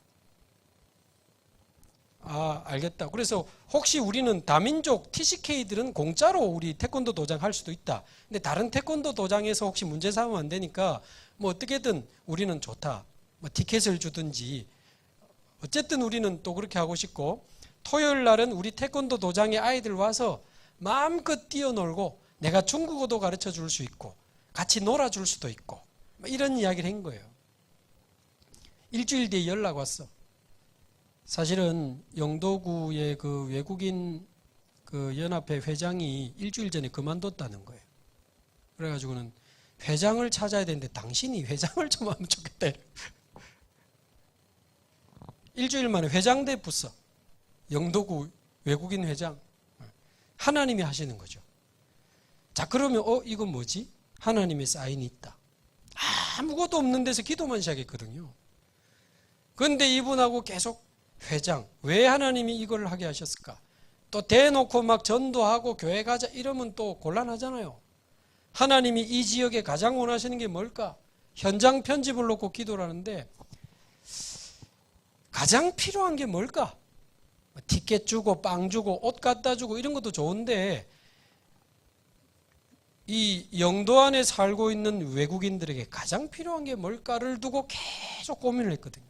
아, 알겠다. 그래서 혹시 우리는 다민족 TCK들은 공짜로 우리 태권도 도장 할 수도 있다. 근데 다른 태권도 도장에서 혹시 문제 삼으면 안 되니까 뭐 어떻게든 우리는 좋다. 뭐 티켓을 주든지 어쨌든 우리는 또 그렇게 하고 싶고, 토요일 날은 우리 태권도 도장에 아이들 와서 마음껏 뛰어놀고 내가 중국어도 가르쳐 줄 수 있고 같이 놀아줄 수도 있고 이런 이야기를 한 거예요. 일주일 뒤에 연락 왔어. 사실은 영도구의 그 외국인 그 연합회 회장이 일주일 전에 그만뒀다는 거예요. 그래가지고는 회장을 찾아야 되는데 당신이 회장을 좀 하면 좋겠다. 일주일 만에 회장대 붙어. 영도구 외국인 회장. 하나님이 하시는 거죠. 자, 그러면 이건 뭐지? 하나님의 사인이 있다. 아무것도 없는 데서 기도만 시작했거든요. 그런데 이분하고 계속 회장, 왜 하나님이 이걸 하게 하셨을까? 또 대놓고 막 전도하고 교회 가자 이러면 또 곤란하잖아요. 하나님이 이 지역에 가장 원하시는 게 뭘까? 현장 편집을 놓고 기도를 하는데 가장 필요한 게 뭘까? 티켓 주고 빵 주고 옷 갖다 주고 이런 것도 좋은데 이 영도 안에 살고 있는 외국인들에게 가장 필요한 게 뭘까를 두고 계속 고민을 했거든요.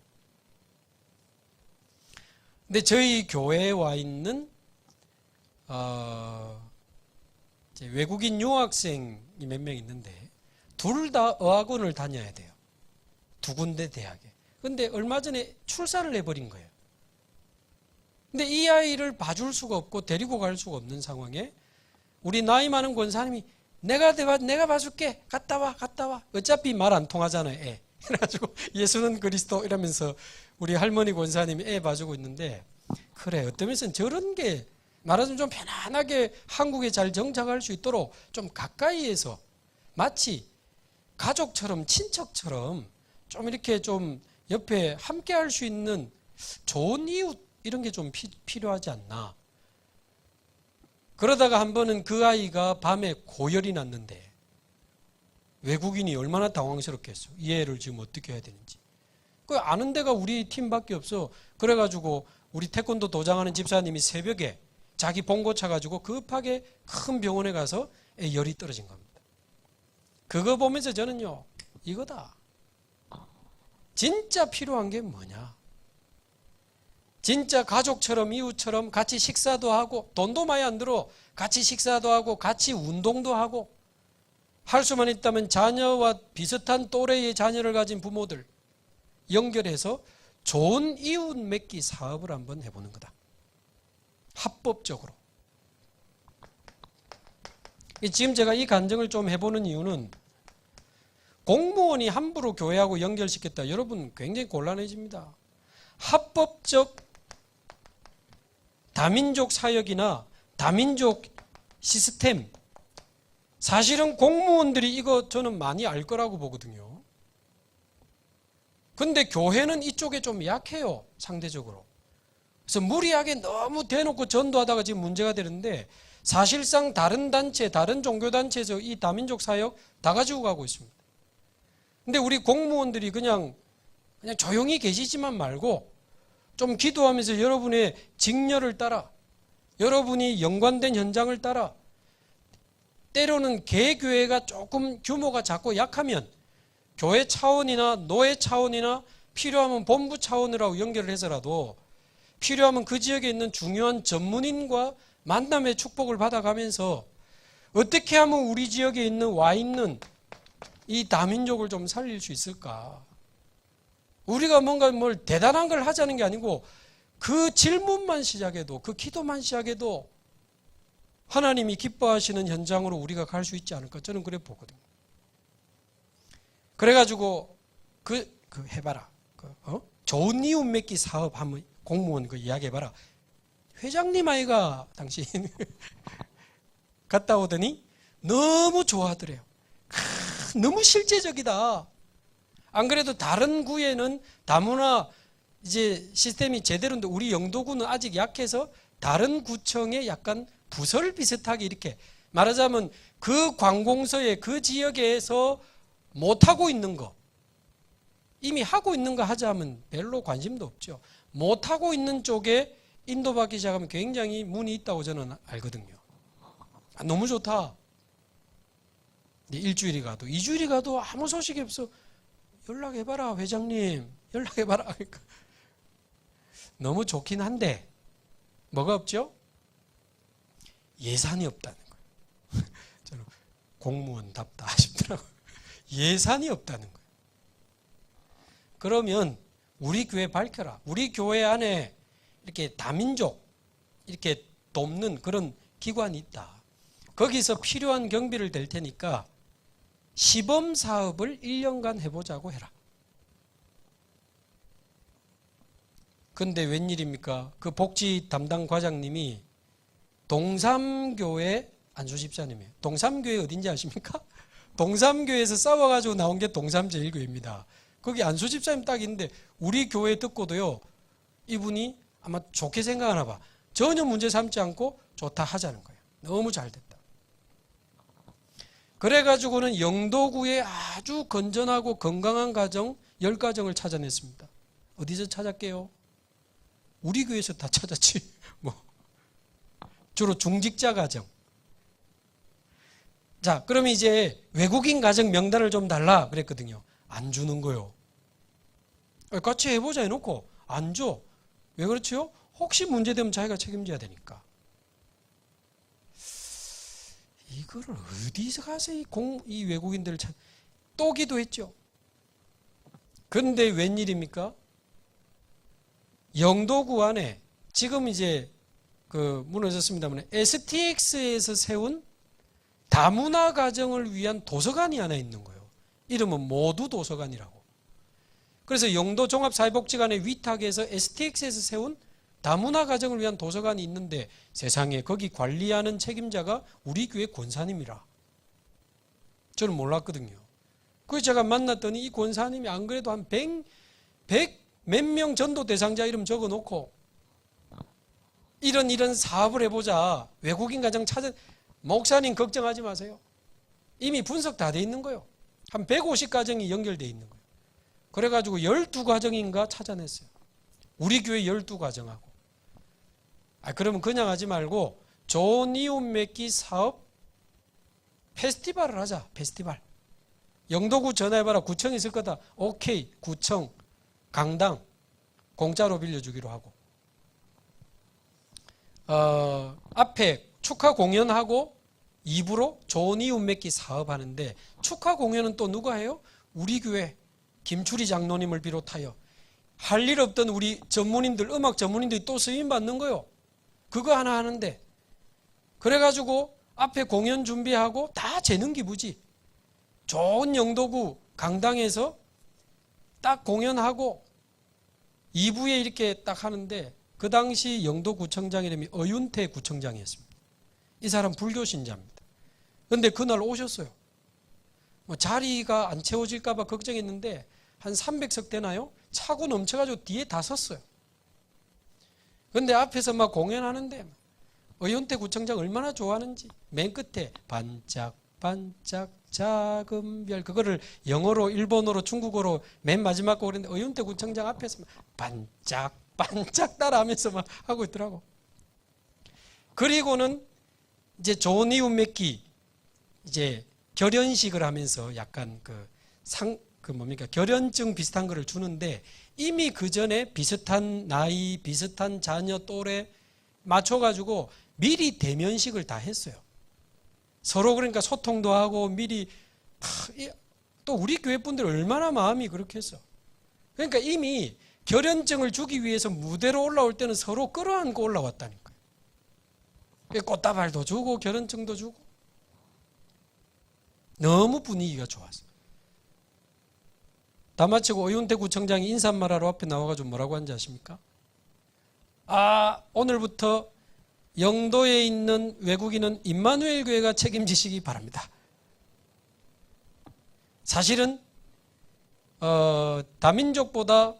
근데 저희 교회에 와 있는 외국인 유학생이 몇 명 있는데 둘 다 어학원을 다녀야 돼요. 두 군데 대학에. 근데 얼마 전에 출산을 해버린 거예요. 근데 이 아이를 봐줄 수가 없고 데리고 갈 수가 없는 상황에 우리 나이 많은 권사님이 내가 봐줄게. 갔다 와. 어차피 말 안 통하잖아요. 애. 그래가지고 예수는 그리스도 이러면서 우리 할머니 권사님이 애 봐주고 있는데 그래 어떤 면에서는 저런 게 말하자면 좀 편안하게 한국에 잘 정착할 수 있도록 좀 가까이에서 마치 가족처럼 친척처럼 좀 이렇게 좀 옆에 함께 할 수 있는 좋은 이웃 이런 게 좀 필요하지 않나. 그러다가 한 번은 그 아이가 밤에 고열이 났는데 외국인이 얼마나 당황스럽겠어. 이 애를 지금 어떻게 해야 되는지. 그 아는 데가 우리 팀밖에 없어. 그래가지고 우리 태권도 도장하는 집사님이 새벽에 자기 봉고 차가지고 급하게 큰 병원에 가서 애 열이 떨어진 겁니다. 그거 보면서 저는요, 이거다. 진짜 필요한 게 뭐냐? 진짜 가족처럼 이웃처럼 같이 식사도 하고 돈도 많이 안 들어 같이 식사도 하고 같이 운동도 하고 할 수만 있다면 자녀와 비슷한 또래의 자녀를 가진 부모들 연결해서 좋은 이웃 맺기 사업을 한번 해보는 거다. 합법적으로. 지금 제가 이 간증을 좀 해보는 이유는 공무원이 함부로 교회하고 연결시켰다. 여러분 굉장히 곤란해집니다. 합법적 다민족 사역이나 다민족 시스템 사실은 공무원들이 이거 저는 많이 알 거라고 보거든요. 근데 교회는 이쪽에 좀 약해요. 상대적으로. 그래서 무리하게 너무 대놓고 전도하다가 지금 문제가 되는데 사실상 다른 단체, 다른 종교단체에서 이 다민족 사역 다 가지고 가고 있습니다. 근데 우리 공무원들이 그냥 조용히 계시지만 말고 좀 기도하면서 여러분의 직렬을 따라 여러분이 연관된 현장을 따라 때로는 개교회가 조금 규모가 작고 약하면 교회 차원이나 노회 차원이나 필요하면 본부 차원이라고 연결을 해서라도 필요하면 그 지역에 있는 중요한 전문인과 만남의 축복을 받아가면서 어떻게 하면 우리 지역에 와 있는 이 다민족을 좀 살릴 수 있을까? 우리가 뭔가 뭘 대단한 걸 하자는 게 아니고 그 질문만 시작해도 그 기도만 시작해도 하나님이 기뻐하시는 현장으로 우리가 갈 수 있지 않을까? 저는 그래 보거든요. 그래가지고 해봐라. 좋은 이웃 맺기 사업 한번 공무원 이야기해봐라. 회장님 아이가 당신 갔다 오더니 너무 좋아하더래요. 너무 실제적이다. 안 그래도 다른 구에는 다문화 이제 시스템이 제대로인데 우리 영도구는 아직 약해서 다른 구청에 약간 부설 비슷하게 이렇게 말하자면 그 관공서에 그 지역에서 못하고 있는 거 이미 하고 있는 거 하자면 별로 관심도 없죠. 못하고 있는 쪽에 인도 받기 시작하면 굉장히 문이 있다고 저는 알거든요. 너무 좋다. 일주일이 가도 2주일이 가도 아무 소식이 없어. 연락해봐라 회장님, 연락해봐라. 그러니까 너무 좋긴 한데 뭐가 없죠? 예산이 없다는 거예요. 저는 공무원답다 싶더라고요. 예산이 없다는 거예요. 그러면 우리 교회 밝혀라. 우리 교회 안에 이렇게 다민족 이렇게 돕는 그런 기관이 있다. 거기서 필요한 경비를 댈 테니까 시범 사업을 1년간 해보자고 해라. 근데 웬일입니까? 그 복지 담당 과장님이 동삼교회 안수집사님이에요. 동삼교회 어딘지 아십니까? 동삼교회에서 싸워가지고 나온 게 동삼제일교회입니다. 거기 안수집사님 딱 있는데 우리 교회 듣고도요, 이분이 아마 좋게 생각하나 봐. 전혀 문제 삼지 않고 좋다 하자는 거예요. 너무 잘 됐다. 그래가지고는 영도구에 아주 건전하고 건강한 가정 10가정을 찾아냈습니다. 어디서 찾았게요? 우리 교회에서 다 찾았지. 뭐 주로 중직자 가정. 자, 그러면 이제 외국인 가정 명단을 좀 달라 그랬거든요. 안 주는 거요. 같이 해보자 해놓고 안 줘. 왜 그렇지요? 혹시 문제되면 자기가 책임져야 되니까. 이거를 어디서 가서 이 외국인들을 또 기도했죠. 그런데 웬일입니까? 영도구 안에 지금 이제 무너졌습니다만 STX에서 세운 다문화 가정을 위한 도서관이 하나 있는 거예요. 이름은 모두 도서관이라고. 그래서 영도 종합사회복지관의 위탁에서 STX에서 세운 다문화 가정을 위한 도서관이 있는데 세상에 거기 관리하는 책임자가 우리 교회 권사님이라. 저는 몰랐거든요. 그래서 제가 만났더니 이 권사님이 안 그래도 한 100 몇 명 전도 대상자 이름 적어놓고 이런 사업을 해보자. 외국인 가정 찾은 목사님 걱정하지 마세요. 이미 분석 다 돼 있는 거예요. 한 150가정이 연결돼 있는 거예요. 그래가지고 12가정인가 찾아냈어요. 우리 교회 12가정하고. 그러면 그냥 하지 말고 좋은 이웃 맺기 사업 페스티벌을 하자. 페스티벌. 영도구 전화해봐라. 구청 있을 거다. 오케이. 구청 강당 공짜로 빌려주기로 하고 앞에 축하 공연하고 2부로 좋은 이웃 맺기 사업하는데 축하 공연은 또 누가 해요? 우리 교회 김추리 장로님을 비롯하여 할 일 없던 우리 전문인들 음악 전문인들이 또 쓰임 받는 거요. 그거 하나 하는데 그래가지고 앞에 공연 준비하고 다 재능 기부지. 좋은 영도구 강당에서 딱 공연하고 2부에 이렇게 딱 하는데 그 당시 영도구청장 이름이 어윤태 구청장이었습니다. 이 사람 불교 신자입니다. 그런데 그날 오셨어요. 자리가 안 채워질까 봐 걱정했는데 한 300석 되나요? 차고 넘쳐가지고 뒤에 다 섰어요. 그런데 앞에서 막 공연하는데 어윤태 구청장 얼마나 좋아하는지 맨 끝에 반짝반짝 작은 별 그거를 영어로 일본어로 중국어로 맨 마지막 거 그랬는데 어윤태 구청장 앞에서 막 반짝반짝 따라하면서 막 하고 있더라고. 그리고는 이제 좋은 이웃 맺기 이제 결연식을 하면서 약간 결연증 비슷한 거를 주는데 이미 그 전에 비슷한 나이 비슷한 자녀 또래 맞춰가지고 미리 대면식을 다 했어요. 서로 그러니까 소통도 하고 미리 또 우리 교회 분들 얼마나 마음이 그렇게 했어. 그러니까 이미 결연증을 주기 위해서 무대로 올라올 때는 서로 끌어안고 올라왔다니까요. 꽃다발도 주고 결연증도 주고 너무 분위기가 좋았어. 다 마치고 어윤태 구청장이 인사말하러 앞에 나와가지고 뭐라고 하는지 아십니까? 오늘부터 영도에 있는 외국인은 임마누엘 교회가 책임지시기 바랍니다. 사실은 다민족보다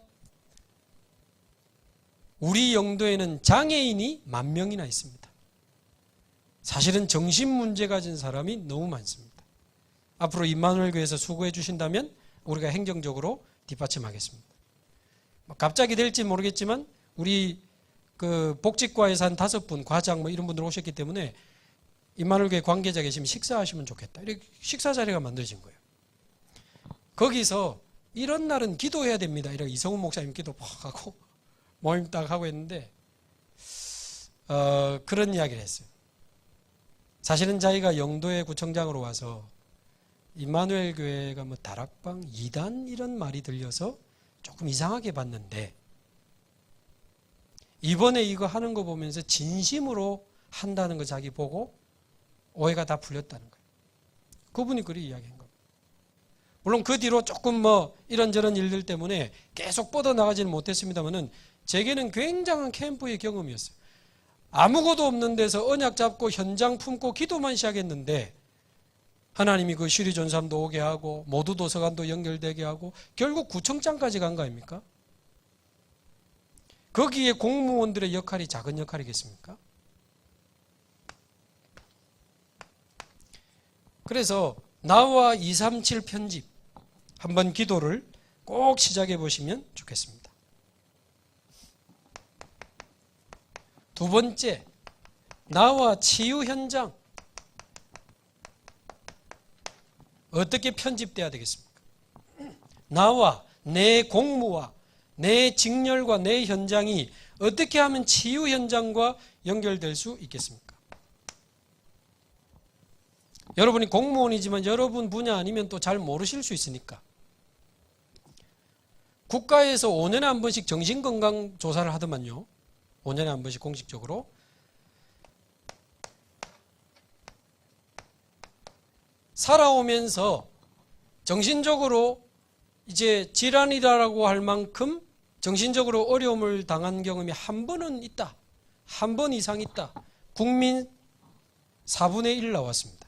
우리 영도에는 장애인이 10,000명이나 있습니다. 사실은 정신 문제 가진 사람이 너무 많습니다. 앞으로 임마누엘 교회에서 수고해 주신다면 우리가 행정적으로 뒷받침하겠습니다. 갑자기 될지 모르겠지만 우리 그 복지과에서 한 5분, 과장 뭐 이런 분들 오셨기 때문에 임마누엘교회 관계자 계시면 식사하시면 좋겠다. 이렇게 식사 자리가 만들어진 거예요. 거기서 이런 날은 기도해야 됩니다. 이렇게 이성훈 목사님 기도 팍 하고 모임 딱 하고 했는데 그런 이야기를 했어요. 사실은 자기가 영도의 구청장으로 와서 임마누엘 교회가 뭐 다락방 2단 이런 말이 들려서 조금 이상하게 봤는데 이번에 이거 하는 거 보면서 진심으로 한다는 거 자기 보고 오해가 다 풀렸다는 거예요. 그분이 그리 이야기한 겁니다. 물론 그 뒤로 조금 뭐 이런저런 일들 때문에 계속 뻗어나가지는 못했습니다만은 제게는 굉장한 캠프의 경험이었어요. 아무것도 없는 데서 언약 잡고 현장 품고 기도만 시작했는데 하나님이 그 시리존삼도 오게 하고 모두 도서관도 연결되게 하고 결국 구청장까지 간 거 아닙니까? 거기에 공무원들의 역할이 작은 역할이겠습니까? 그래서 나와 237 편집 한번 기도를 꼭 시작해 보시면 좋겠습니다. 두 번째, 나와 치유 현장 어떻게 편집돼야 되겠습니까? 나와 내 공무와 내 직렬과 내 현장이 어떻게 하면 치유 현장과 연결될 수 있겠습니까? 여러분이 공무원이지만 여러분 분야 아니면 또 잘 모르실 수 있으니까. 국가에서 5년에 한 번씩 정신건강조사를 하더만요. 5년에 한 번씩 공식적으로. 살아오면서 정신적으로 이제 질환이라고 할 만큼 정신적으로 어려움을 당한 경험이 한 번은 있다. 한 번 이상 있다. 국민 4분의 1 나왔습니다.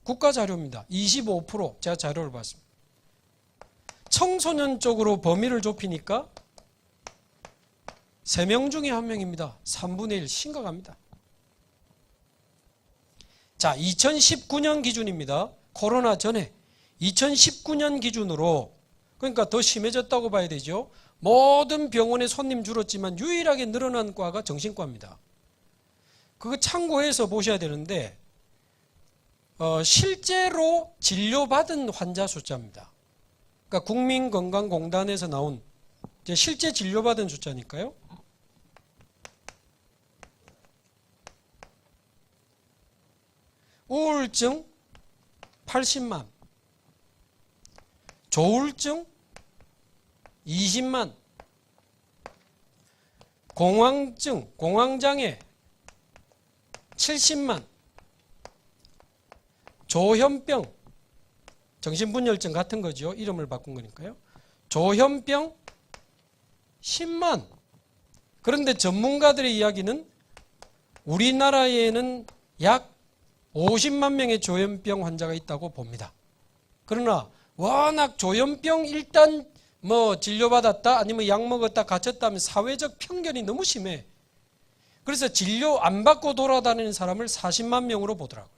국가 자료입니다. 25% 제가 자료를 봤습니다. 청소년 쪽으로 범위를 좁히니까 3명 중에 1명입니다. 3분의 1 심각합니다. 자, 2019년 기준입니다. 코로나 전에 2019년 기준으로 그러니까 더 심해졌다고 봐야 되죠. 모든 병원에 손님 줄었지만 유일하게 늘어난 과가 정신과입니다. 그거 참고해서 보셔야 되는데 실제로 진료받은 환자 숫자입니다. 그러니까 국민건강공단에서 나온 이제 실제 진료받은 숫자니까요. 우울증 80만, 조울증 20만, 공황증, 공황장애 70만, 조현병, 정신분열증 같은 거죠. 이름을 바꾼 거니까요. 조현병 10만. 그런데 전문가들의 이야기는 우리나라에는 약 50만 명의 조현병 환자가 있다고 봅니다. 그러나 워낙 조현병 일단 뭐 진료받았다 아니면 약 먹었다 갇혔다 하면 사회적 편견이 너무 심해. 그래서 진료 안 받고 돌아다니는 사람을 40만 명으로 보더라고요.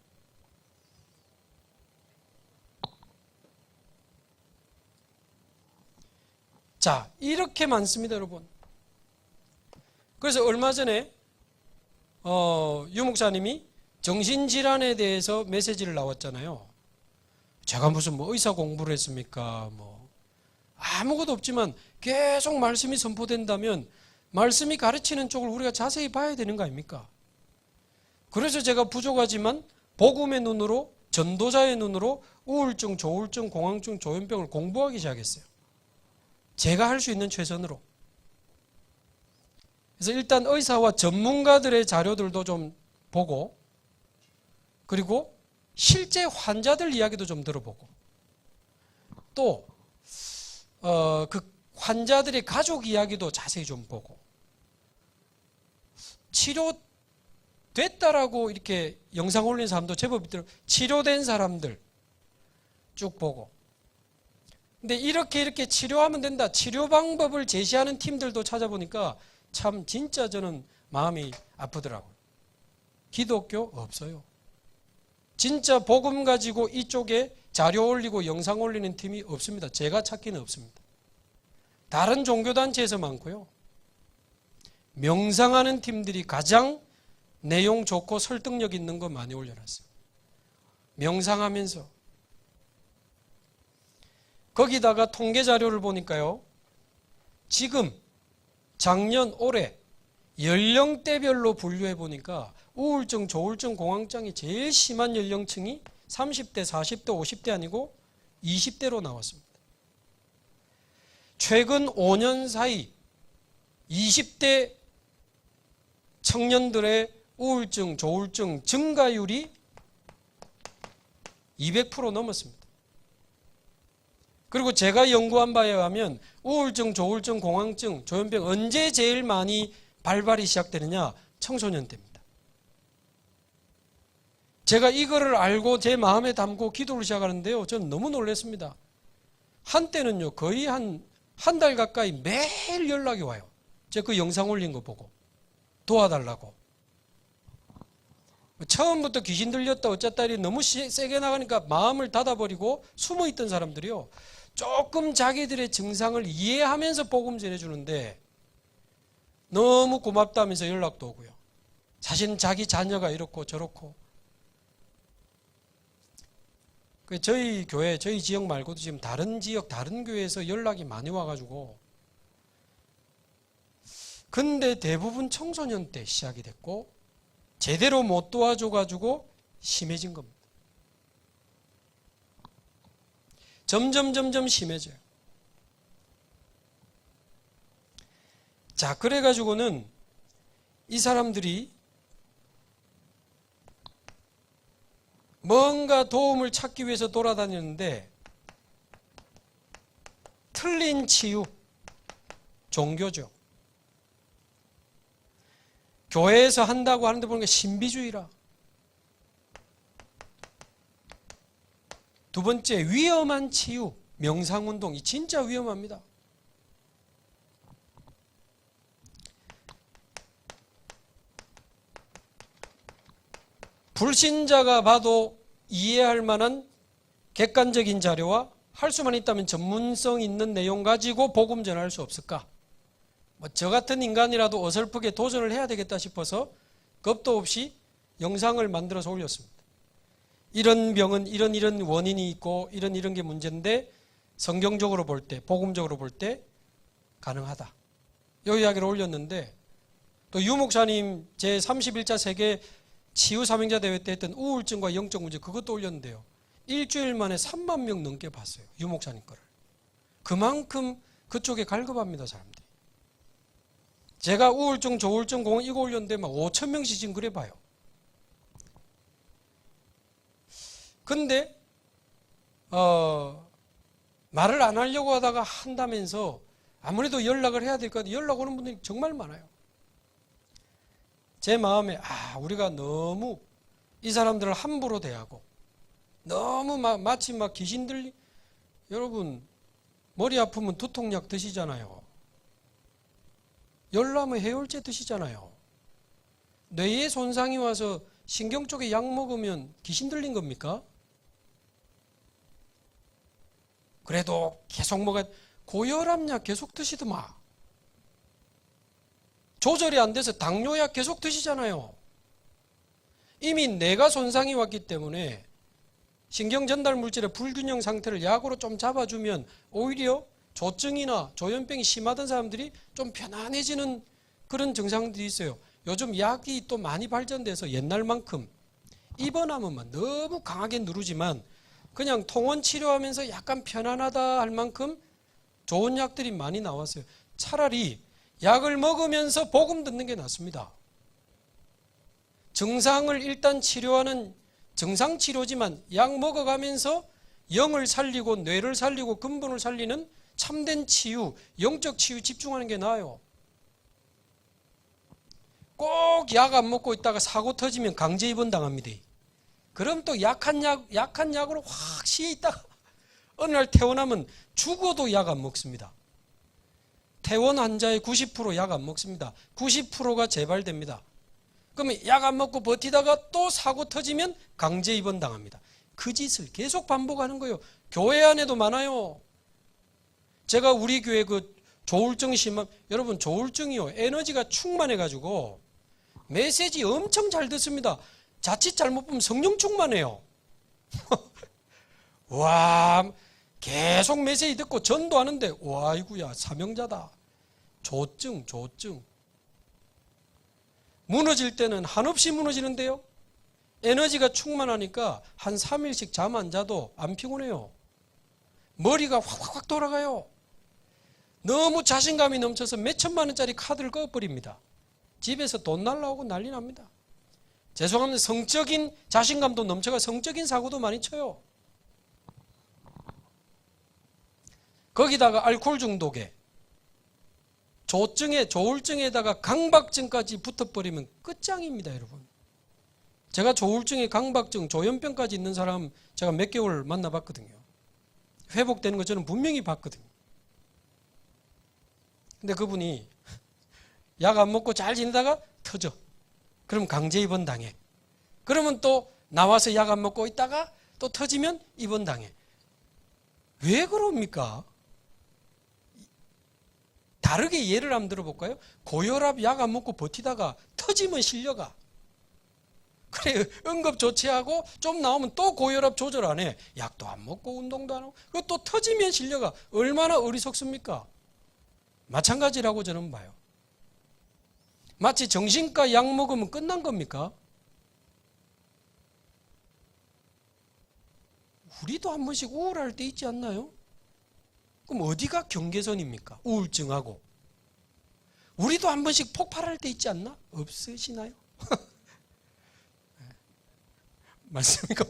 자, 이렇게 많습니다, 여러분. 그래서 얼마 전에 유 목사님이 정신질환에 대해서 메시지를 나왔잖아요. 제가 무슨 뭐 의사 공부를 했습니까? 뭐 아무것도 없지만 계속 말씀이 선포된다면 말씀이 가르치는 쪽을 우리가 자세히 봐야 되는 거 아닙니까? 그래서 제가 부족하지만 복음의 눈으로 전도자의 눈으로 우울증, 조울증, 공황증, 조현병을 공부하기 시작했어요. 제가 할 수 있는 최선으로. 그래서 일단 의사와 전문가들의 자료들도 좀 보고 그리고 실제 환자들 이야기도 좀 들어보고 또 그 환자들의 가족 이야기도 자세히 좀 보고 치료됐다라고 이렇게 영상 올린 사람도 제법 있더라고요. 치료된 사람들 쭉 보고 근데 이렇게 치료하면 된다. 치료 방법을 제시하는 팀들도 찾아보니까 참 진짜 저는 마음이 아프더라고요. 기독교 없어요. 진짜 복음 가지고 이쪽에 자료 올리고 영상 올리는 팀이 없습니다. 제가 찾기는 없습니다. 다른 종교단체에서 많고요. 명상하는 팀들이 가장 내용 좋고 설득력 있는 거 많이 올려놨어요. 명상하면서. 거기다가 통계 자료를 보니까요. 지금 작년 올해 연령대별로 분류해 보니까 우울증, 조울증, 공황장애 제일 심한 연령층이 30대, 40대, 50대 아니고 20대로 나왔습니다. 최근 5년 사이 20대 청년들의 우울증, 조울증 증가율이 200% 넘었습니다. 그리고 제가 연구한 바에 의하면 우울증, 조울증, 공황증, 조현병 언제 제일 많이 발발이 시작되느냐? 청소년 때입니다. 제가 이거를 알고 제 마음에 담고 기도를 시작하는데요. 저는 너무 놀랐습니다. 한때는요, 거의 한 달 가까이 매일 연락이 와요. 제가 그 영상 올린 거 보고. 도와달라고. 처음부터 귀신 들렸다 어쨌다 이 너무 세게 나가니까 마음을 닫아버리고 숨어있던 사람들이요. 조금 자기들의 증상을 이해하면서 복음 전해주는데 너무 고맙다면서 연락도 오고요. 사실은 자기 자녀가 이렇고 저렇고. 저희 교회, 저희 지역 말고도 지금 다른 지역, 다른 교회에서 연락이 많이 와가지고 근데 대부분 청소년 때 시작이 됐고 제대로 못 도와줘가지고 심해진 겁니다. 점점 심해져요. 자, 그래가지고는 이 사람들이 뭔가 도움을 찾기 위해서 돌아다니는데 틀린 치유, 종교죠. 교회에서 한다고 하는데 보니까 신비주의라. 두 번째, 위험한 치유, 명상운동. 이 진짜 위험합니다. 불신자가 봐도 이해할 만한 객관적인 자료와 할 수만 있다면 전문성 있는 내용 가지고 복음 전할 수 없을까? 저 같은 인간이라도 어설프게 도전을 해야 되겠다 싶어서 겁도 없이 영상을 만들어서 올렸습니다. 이런 병은 이런 원인이 있고 이런 게 문제인데 성경적으로 볼 때, 복음적으로 볼 때 가능하다. 이 이야기를 올렸는데 또 유 목사님 제31차 세계 치유 사명자 대회 때 했던 우울증과 영적 문제 그것도 올렸는데요. 일주일 만에 3만 명 넘게 봤어요. 유 목사님 거를. 그만큼 그쪽에 갈급합니다, 사람들이. 제가 우울증, 조울증, 공황 이거 올렸는데 막 5천 명씩 지금 그래 봐요. 근데 말을 안 하려고 하다가 한다면서 아무래도 연락을 해야 될 것 같아요. 연락 오는 분들이 정말 많아요. 제 마음에 우리가 너무 이 사람들을 함부로 대하고 너무 마치 막 귀신들 여러분 머리 아프면 두통약 드시잖아요. 열나면 해열제 드시잖아요. 뇌에 손상이 와서 신경 쪽에 약 먹으면 귀신 들린 겁니까? 그래도 계속 고혈압약 계속 드시더만. 조절이 안 돼서 당뇨약 계속 드시잖아요. 이미 뇌가 손상이 왔기 때문에 신경 전달 물질의 불균형 상태를 약으로 좀 잡아주면 오히려 조증이나 조현병이 심하던 사람들이 좀 편안해지는 그런 증상들이 있어요. 요즘 약이 또 많이 발전돼서 옛날만큼 입원하면 너무 강하게 누르지만 그냥 통원 치료하면서 약간 편안하다 할 만큼 좋은 약들이 많이 나왔어요. 차라리 약을 먹으면서 복음 듣는 게 낫습니다. 증상을 일단 치료하는 증상치료지만 약 먹어가면서 영을 살리고 뇌를 살리고 근본을 살리는 참된 치유, 영적 치유 집중하는 게 나아요. 꼭 약 안 먹고 있다가 사고 터지면 강제 입원 당합니다. 그럼 또 약한 약으로 확 쉬어 있다가 어느 날 퇴원하면 죽어도 약 안 먹습니다. 퇴원 환자의 90% 약 안 먹습니다. 90%가 재발됩니다. 그러면 약 안 먹고 버티다가 또 사고 터지면 강제 입원 당합니다. 그 짓을 계속 반복하는 거예요. 교회 안에도 많아요. 제가 우리 교회 그 조울증 심한, 여러분 조울증이요, 에너지가 충만해가지고 메시지 엄청 잘 듣습니다. 자칫 잘못 보면 성령 충만해요. 와, 계속 메시지 듣고 전도하는데, 와, 아이구야, 사명자다. 조증. 무너질 때는 한없이 무너지는데요. 에너지가 충만하니까 한 3일씩 잠 안 자도 안 피곤해요. 머리가 확 돌아가요. 너무 자신감이 넘쳐서 몇 천만 원짜리 카드를 꺼버립니다. 집에서 돈 날라오고 난리 납니다. 죄송합니다. 성적인 자신감도 넘쳐가 성적인 사고도 많이 쳐요. 거기다가 알코올 중독에 조울증에다가 강박증까지 붙어버리면 끝장입니다, 여러분. 제가 조울증에 강박증, 조현병까지 있는 사람 제가 몇 개월 만나봤거든요. 회복되는 거 저는 분명히 봤거든요. 근데 그분이 약 안 먹고 잘 지내다가 터져. 그럼 강제 입원 당해. 그러면 또 나와서 약 안 먹고 있다가 또 터지면 입원 당해. 왜 그럽니까? 다르게 예를 한번 들어볼까요? 고혈압 약 안 먹고 버티다가 터지면 실려가. 그래, 응급조치하고 좀 나오면 또 고혈압 조절 안 해. 약도 안 먹고 운동도 안 하고. 그리고 또 터지면 실려가. 얼마나 어리석습니까? 마찬가지라고 저는 봐요. 마치 정신과 약 먹으면 끝난 겁니까? 우리도 한 번씩 우울할 때 있지 않나요? 그럼 어디가 경계선입니까? 우울증하고. 우리도 한 번씩 폭발할 때 있지 않나? 없으시나요? 맞습니까?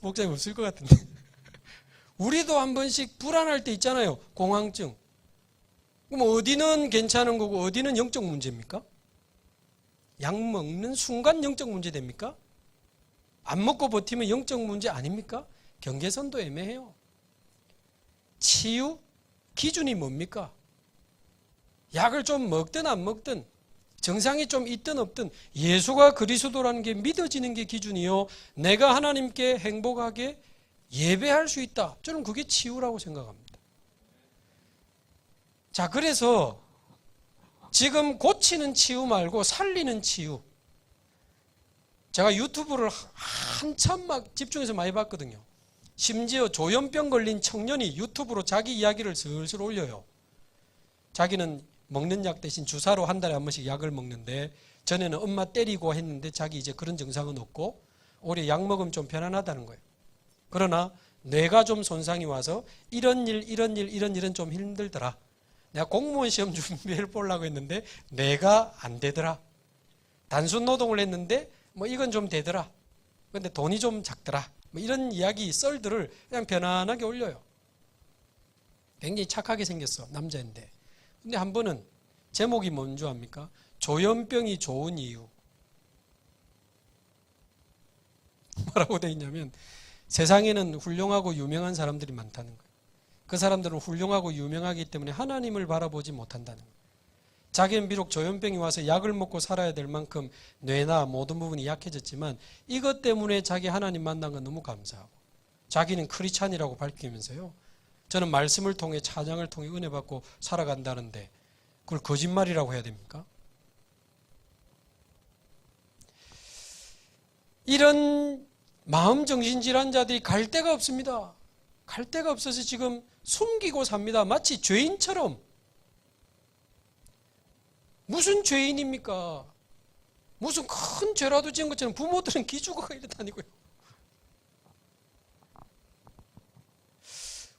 목사님 없을 것 같은데. 우리도 한 번씩 불안할 때 있잖아요. 공황증. 그럼 어디는 괜찮은 거고 어디는 영적 문제입니까? 약 먹는 순간 영적 문제 됩니까? 안 먹고 버티면 영적 문제 아닙니까? 경계선도 애매해요. 치유 기준이 뭡니까? 약을 좀 먹든 안 먹든 정상이 좀 있든 없든 예수가 그리스도라는 게 믿어지는 게 기준이요. 내가 하나님께 행복하게 예배할 수 있다. 저는 그게 치유라고 생각합니다. 자, 그래서 지금 고치는 치유 말고 살리는 치유. 제가 유튜브를 한참 막 집중해서 많이 봤거든요. 심지어 조현병 걸린 청년이 유튜브로 자기 이야기를 슬슬 올려요. 자기는 먹는 약 대신 주사로 한 달에 한 번씩 약을 먹는데 전에는 엄마 때리고 했는데 자기 이제 그런 증상은 없고 오히려 약 먹으면 좀 편안하다는 거예요. 그러나 뇌가 좀 손상이 와서 이런 일은 좀 힘들더라. 내가 공무원 시험 준비해 보려고 했는데 뇌가 안 되더라. 단순 노동을 했는데 뭐 이건 좀 되더라. 근데 돈이 좀 작더라. 뭐 이런 이야기 썰들을 그냥 편안하게 올려요. 굉장히 착하게 생겼어. 남자인데. 근데 한 번은 제목이 뭔 줄 압니까? 조현병이 좋은 이유. 뭐라고 되어 있냐면 세상에는 훌륭하고 유명한 사람들이 많다는 거예요. 그 사람들은 훌륭하고 유명하기 때문에 하나님을 바라보지 못한다는 거예요. 자기는 비록 조현병이 와서 약을 먹고 살아야 될 만큼 뇌나 모든 부분이 약해졌지만 이것 때문에 자기 하나님 만난 건 너무 감사하고 자기는 크리스찬이라고 밝히면서요. 저는 말씀을 통해 찬양을 통해 은혜 받고 살아간다는데 그걸 거짓말이라고 해야 됩니까? 이런 마음정신질환자들이 갈 데가 없습니다. 갈 데가 없어서 지금 숨기고 삽니다. 마치 죄인처럼. 무슨 죄인입니까? 무슨 큰 죄라도 지은 것처럼 부모들은 기죽어가 이래 다니고요.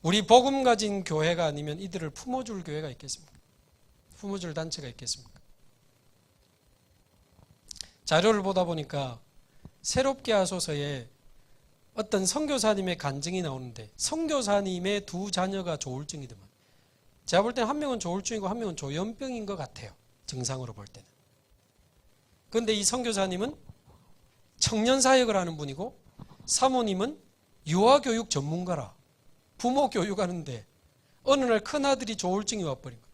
우리 복음 가진 교회가 아니면 이들을 품어줄 교회가 있겠습니까? 품어줄 단체가 있겠습니까? 자료를 보다 보니까 새롭게 하소서에 어떤 선교사님의 간증이 나오는데 선교사님의 두 자녀가 조울증이더만. 제가 볼 때는 한 명은 조울증이고 한 명은 조현병인 것 같아요. 증상으로 볼 때는. 그런데 이 선교사님은 청년사역을 하는 분이고 사모님은 유아교육 전문가라. 부모 교육하는데 어느 날 큰아들이 조울증이 와버린 거예요.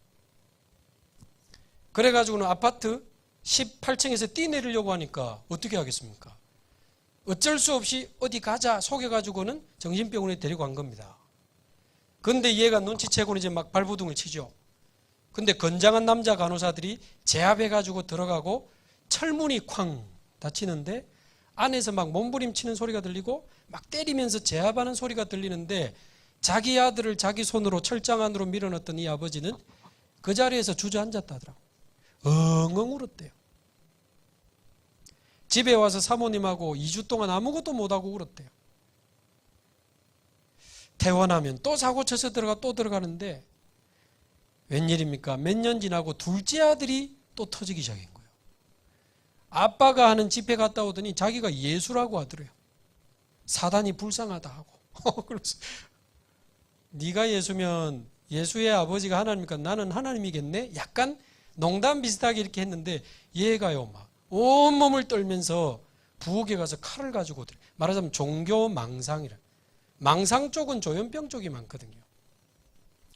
그래가지고는 아파트 18층에서 뛰내리려고 하니까 어떻게 하겠습니까? 어쩔 수 없이 어디 가자 속여가지고는 정신병원에 데리고 간 겁니다. 그런데 얘가 눈치채고는 이제 막 발버둥을 치죠. 근데 건장한 남자 간호사들이 제압해가지고 들어가고 철문이 쾅 닫히는데 안에서 막 몸부림치는 소리가 들리고 막 때리면서 제압하는 소리가 들리는데 자기 아들을 자기 손으로 철장 안으로 밀어넣었던 이 아버지는 그 자리에서 주저앉았다더라고. 엉엉 울었대요. 집에 와서 사모님하고 2주 동안 아무것도 못하고 울었대요. 퇴원하면 또 사고 쳐서 또 들어가는데 웬일입니까? 몇 년 지나고 둘째 아들이 또 터지기 시작한 거예요. 아빠가 하는 집회 갔다 오더니 자기가 예수라고 하더래요. 사단이 불쌍하다 하고. 그래서 네가 예수면 예수의 아버지가 하나님이니까 나는 하나님이겠네? 약간 농담 비슷하게 이렇게 했는데 얘가요 막 온몸을 떨면서 부엌에 가서 칼을 가지고 오더래요. 말하자면 종교 망상이라. 망상 쪽은 조현병 쪽이 많거든요.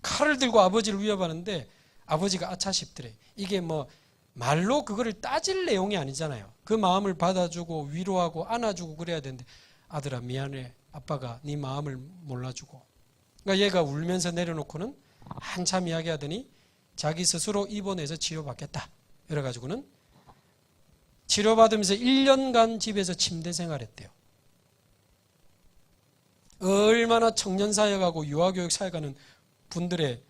칼을 들고 아버지를 위협하는데 아버지가 아차 싶더래. 이게 뭐 말로 그거를 따질 내용이 아니잖아요. 그 마음을 받아주고 위로하고 안아주고 그래야 되는데 아들아 미안해. 아빠가 네 마음을 몰라주고. 그러니까 얘가 울면서 내려놓고는 한참 이야기하더니 자기 스스로 입원해서 치료받겠다. 이래가지고는 치료받으면서 1년간 집에서 침대 생활했대요. 얼마나 청년사역하고 유아교육사역하는 분들의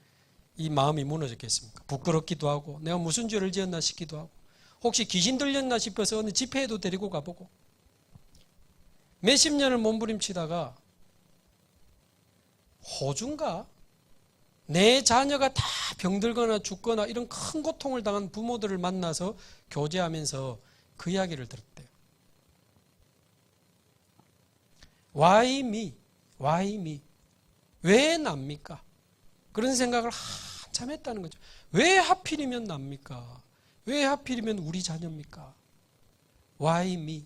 이 마음이 무너졌겠습니까? 부끄럽기도 하고 내가 무슨 죄를 지었나 싶기도 하고 혹시 귀신 들렸나 싶어서 어느 집회에도 데리고 가보고 몇십 년을 몸부림치다가 호주인가? 내 자녀가 다 병들거나 죽거나 이런 큰 고통을 당한 부모들을 만나서 교제하면서 그 이야기를 들었대요. Why me? Why me? 왜 납니까? 그런 생각을 한참 했다는 거죠. 왜 하필이면 납니까? 왜 하필이면 우리 자녀입니까? Why me?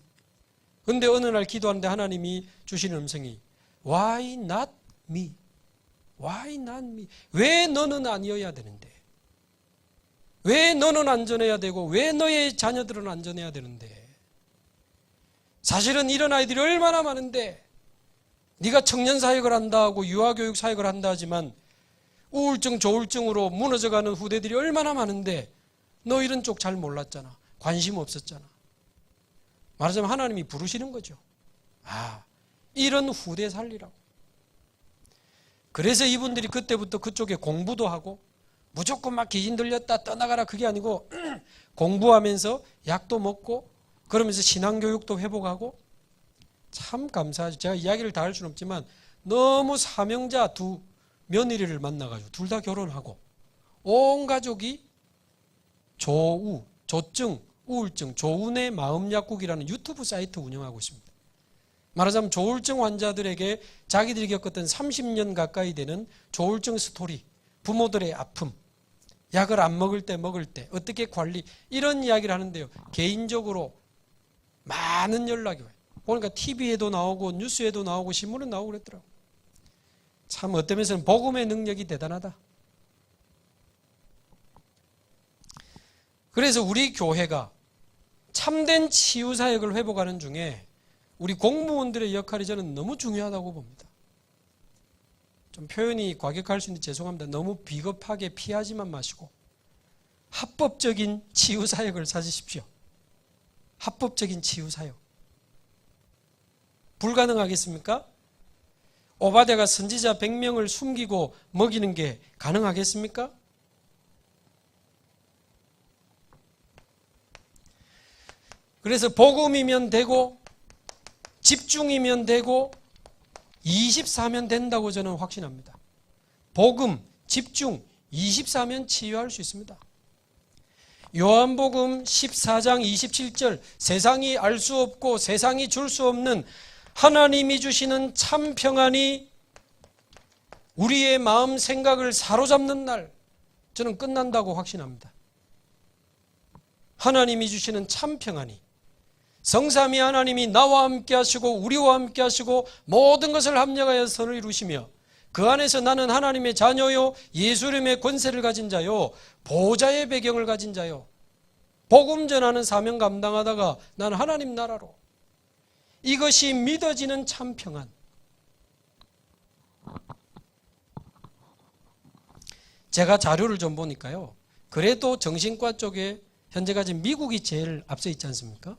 근데 어느 날 기도하는데 하나님이 주시는 음성이 Why not me? Why not me? 왜 너는 아니어야 되는데? 왜 너는 안전해야 되고 왜 너의 자녀들은 안전해야 되는데? 사실은 이런 아이들이 얼마나 많은데 네가 청년사역을 한다 하고 유아교육 사역을 한다 하지만 우울증, 조울증으로 무너져가는 후대들이 얼마나 많은데 너 이런 쪽 잘 몰랐잖아. 관심 없었잖아. 말하자면 하나님이 부르시는 거죠. 이런 후대 살리라고. 그래서 이분들이 그때부터 그쪽에 공부도 하고 무조건 막 귀신 들렸다 떠나가라 그게 아니고 공부하면서 약도 먹고 그러면서 신앙교육도 회복하고 참 감사하죠. 제가 이야기를 다 할 수는 없지만 너무 사명자 두 며느리를 만나가지고 둘 다 결혼하고 온 가족이 조우, 조증, 우울증, 조은의 마음약국이라는 유튜브 사이트 운영하고 있습니다. 말하자면 조울증 환자들에게 자기들이 겪었던 30년 가까이 되는 조울증 스토리, 부모들의 아픔, 약을 안 먹을 때 어떻게 관리 이런 이야기를 하는데요. 개인적으로 많은 연락이 와요. 보니까 TV에도 나오고 뉴스에도 나오고 신문에 나오고 그랬더라고요. 참 어떤 면에서는 복음의 능력이 대단하다. 그래서 우리 교회가 참된 치유사역을 회복하는 중에 우리 공무원들의 역할이 저는 너무 중요하다고 봅니다. 좀 표현이 과격할 수 있는데 죄송합니다. 너무 비겁하게 피하지만 마시고 합법적인 치유사역을 찾으십시오. 합법적인 치유사역. 불가능하겠습니까? 오바댜가 선지자 100명을 숨기고 먹이는 게 가능하겠습니까? 그래서 복음이면 되고 집중이면 되고 24면 된다고 저는 확신합니다. 복음, 집중, 24면 치유할 수 있습니다. 요한복음 14장 27절 세상이 알 수 없고 세상이 줄 수 없는 하나님이 주시는 참 평안이 우리의 마음 생각을 사로잡는 날 저는 끝난다고 확신합니다. 하나님이 주시는 참 평안이 성삼위 하나님이 나와 함께 하시고 우리와 함께 하시고 모든 것을 합력하여 선을 이루시며 그 안에서 나는 하나님의 자녀요 예수님의 권세를 가진 자요 보호자의 배경을 가진 자요 복음 전하는 사명 감당하다가 나는 하나님 나라로 이것이 믿어지는 참 평안. 제가 자료를 좀 보니까요 그래도 정신과 쪽에 현재까지 미국이 제일 앞서 있지 않습니까?